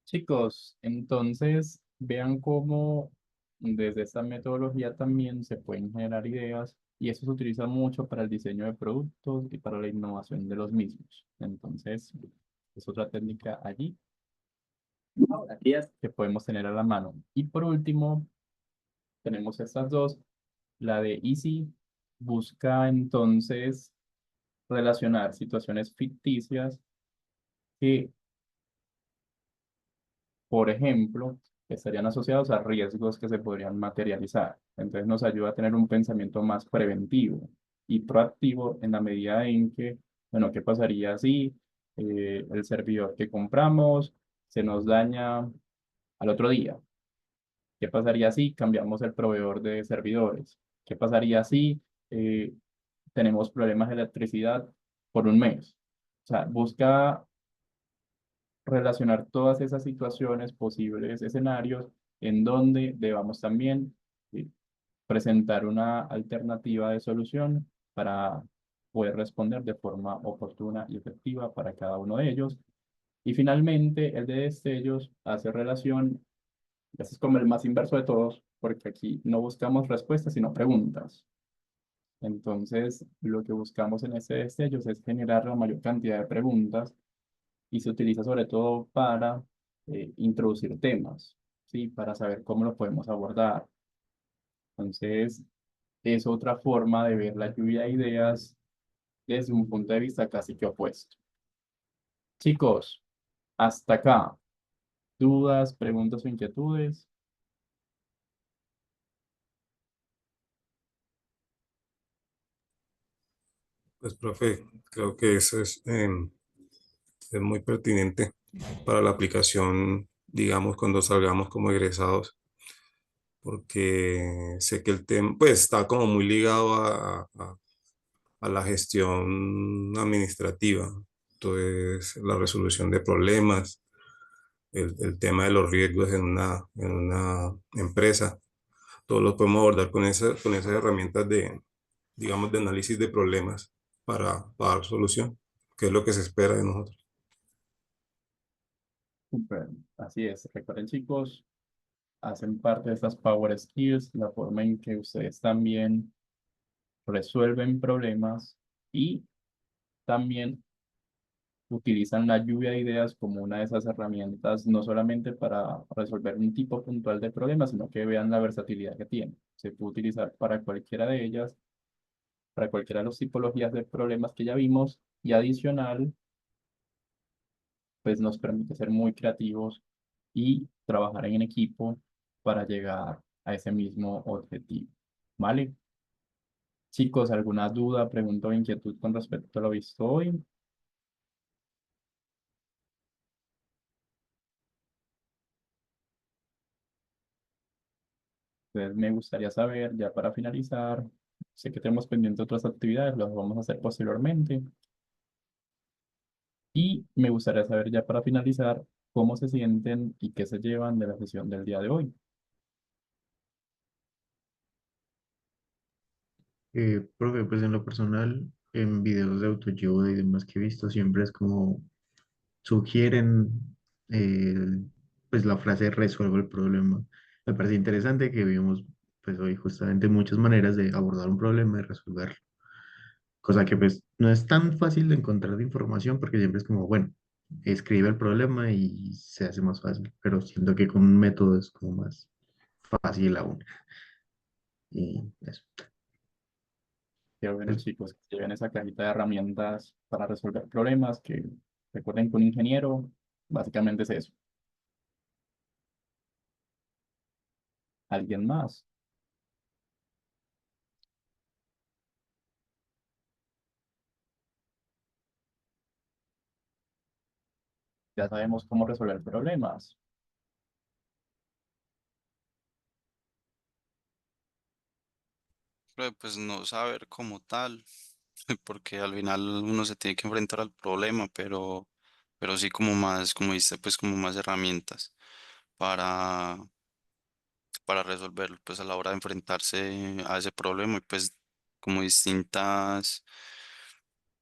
S1: Chicos, entonces vean cómo desde esta metodología también se pueden generar ideas y eso se utiliza mucho para el diseño de productos y para la innovación de los mismos. Entonces, es otra técnica allí que podemos tener a la mano. Y por último, tenemos estas dos. La de Easy busca entonces relacionar situaciones ficticias que, por ejemplo, estarían asociados a riesgos que se podrían materializar. Entonces nos ayuda a tener un pensamiento más preventivo y proactivo en la medida en que, bueno, ¿qué pasaría si el servidor que compramos se nos daña al otro día? ¿Qué pasaría si cambiamos el proveedor de servidores? ¿Qué pasaría si eh, tenemos problemas de electricidad por un mes? O sea, busca relacionar todas esas situaciones, posibles escenarios, en donde debamos también eh, presentar una alternativa de solución para poder responder de forma oportuna y efectiva para cada uno de ellos. Y finalmente, el de destellos hace relación, ese es como el más inverso de todos, porque aquí no buscamos respuestas, sino preguntas. Entonces, lo que buscamos en este destellos es generar la mayor cantidad de preguntas y se utiliza sobre todo para introducir temas, ¿sí? Para saber cómo lo podemos abordar. Entonces, es otra forma de ver la lluvia de ideas desde un punto de vista casi que opuesto. Chicos, hasta acá. ¿Dudas, preguntas o inquietudes?
S3: Pues, profe, creo que eso es muy pertinente para la aplicación, digamos, cuando salgamos como egresados, porque sé que el tema, pues, está como muy ligado a la gestión administrativa. Entonces, la resolución de problemas, el tema de los riesgos en una empresa, todo lo podemos abordar con esas herramientas de, digamos, de análisis de problemas para dar solución, que es lo que se espera de nosotros.
S1: Súper. Así es. Recuerden, chicos, hacen parte de estas Power Skills, la forma en que ustedes también resuelven problemas y también utilizan la lluvia de ideas como una de esas herramientas, no solamente para resolver un tipo puntual de problema, sino que vean la versatilidad que tiene. Se puede utilizar para cualquiera de ellas, para cualquiera de las tipologías de problemas que ya vimos, y adicional, pues nos permite ser muy creativos y trabajar en equipo para llegar a ese mismo objetivo. ¿Vale? Chicos, ¿alguna duda, pregunta o inquietud con respecto a lo visto hoy? Entonces, me gustaría saber, ya para finalizar, sé que tenemos pendientes otras actividades, las vamos a hacer posteriormente. Y me gustaría saber, ya para finalizar, cómo se sienten y qué se llevan de la sesión del día de hoy.
S9: Profe, pues en lo personal, en videos de autoayuda y demás que he visto, siempre es como sugieren pues la frase resuelvo el problema. Me parece interesante que vimos pues hoy justamente muchas maneras de abordar un problema y resolverlo. Cosa que pues no es tan fácil de encontrar de información porque siempre es como, bueno, escribe el problema y se hace más fácil, pero siento que con un método es como más fácil aún. Y eso.
S1: Que bueno,
S9: Pues,
S1: chicos, que lleven esa cajita de herramientas para resolver problemas, que recuerden que un ingeniero básicamente es eso. ¿Alguien más? Ya sabemos cómo resolver problemas.
S12: Pero, pues no saber como tal, porque al final uno se tiene que enfrentar al problema, pero pero sí como más, como dice, pues como más herramientas para, para resolverlo, pues a la hora de enfrentarse a ese problema y pues como distintas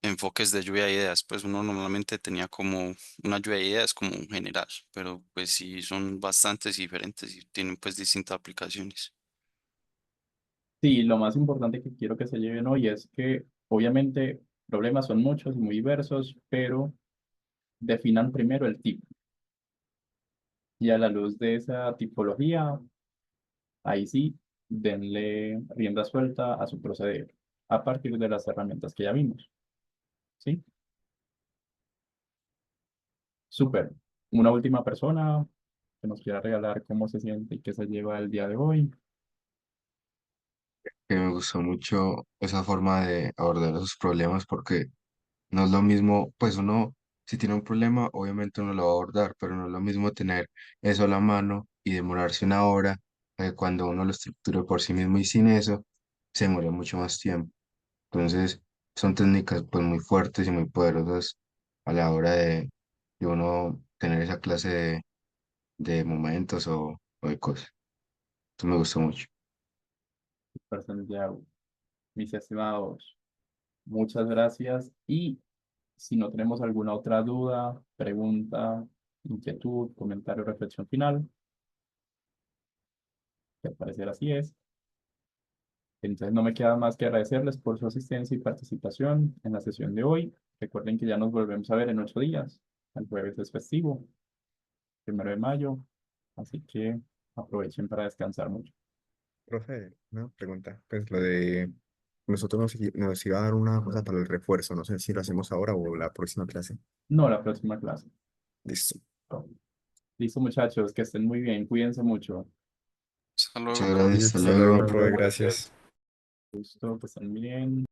S12: enfoques de lluvia de ideas, pues uno normalmente tenía como una lluvia de ideas como general, pero pues sí son bastantes y diferentes y tienen pues distintas aplicaciones.
S1: Sí, lo más importante que quiero que se lleven hoy es que obviamente problemas son muchos y muy diversos, pero definan primero el tipo. Y a la luz de esa tipología, ahí sí, denle rienda suelta a su proceder a partir de las herramientas que ya vimos. ¿Sí? Súper. Una última persona que nos quiera regalar cómo se siente y qué se lleva el día de hoy.
S13: Que me gustó mucho esa forma de abordar esos problemas porque no es lo mismo, pues uno, si tiene un problema, obviamente uno lo va a abordar, pero no es lo mismo tener eso a la mano y demorarse una hora, cuando uno lo estructura por sí mismo y sin eso, se demora mucho más tiempo. Entonces, son técnicas pues muy fuertes y muy poderosas a la hora de uno tener esa clase de momentos o de cosas. Esto me gustó mucho.
S1: Súper, Santiago. Mis estimados, muchas gracias. Y si no tenemos alguna otra duda, pregunta, inquietud, comentario, reflexión final, que al parecer así es. Entonces no me queda más que agradecerles por su asistencia y participación en la sesión de hoy. Recuerden que ya nos volvemos a ver en 8 días. El jueves es festivo, 1 de mayo. Así que aprovechen para descansar mucho.
S14: Profe, una pregunta. Pues lo de nosotros nos iba a dar una cosa para el refuerzo. No sé si lo hacemos ahora o la próxima clase.
S1: No, la próxima clase.
S14: Listo.
S1: Listo, muchachos, que estén muy bien. Cuídense mucho.
S12: Hasta
S13: Muchas
S12: luego.
S13: gracias, hasta
S14: Hasta luego,
S13: luego.
S14: profe, gracias.
S1: Gusto, que estén bien.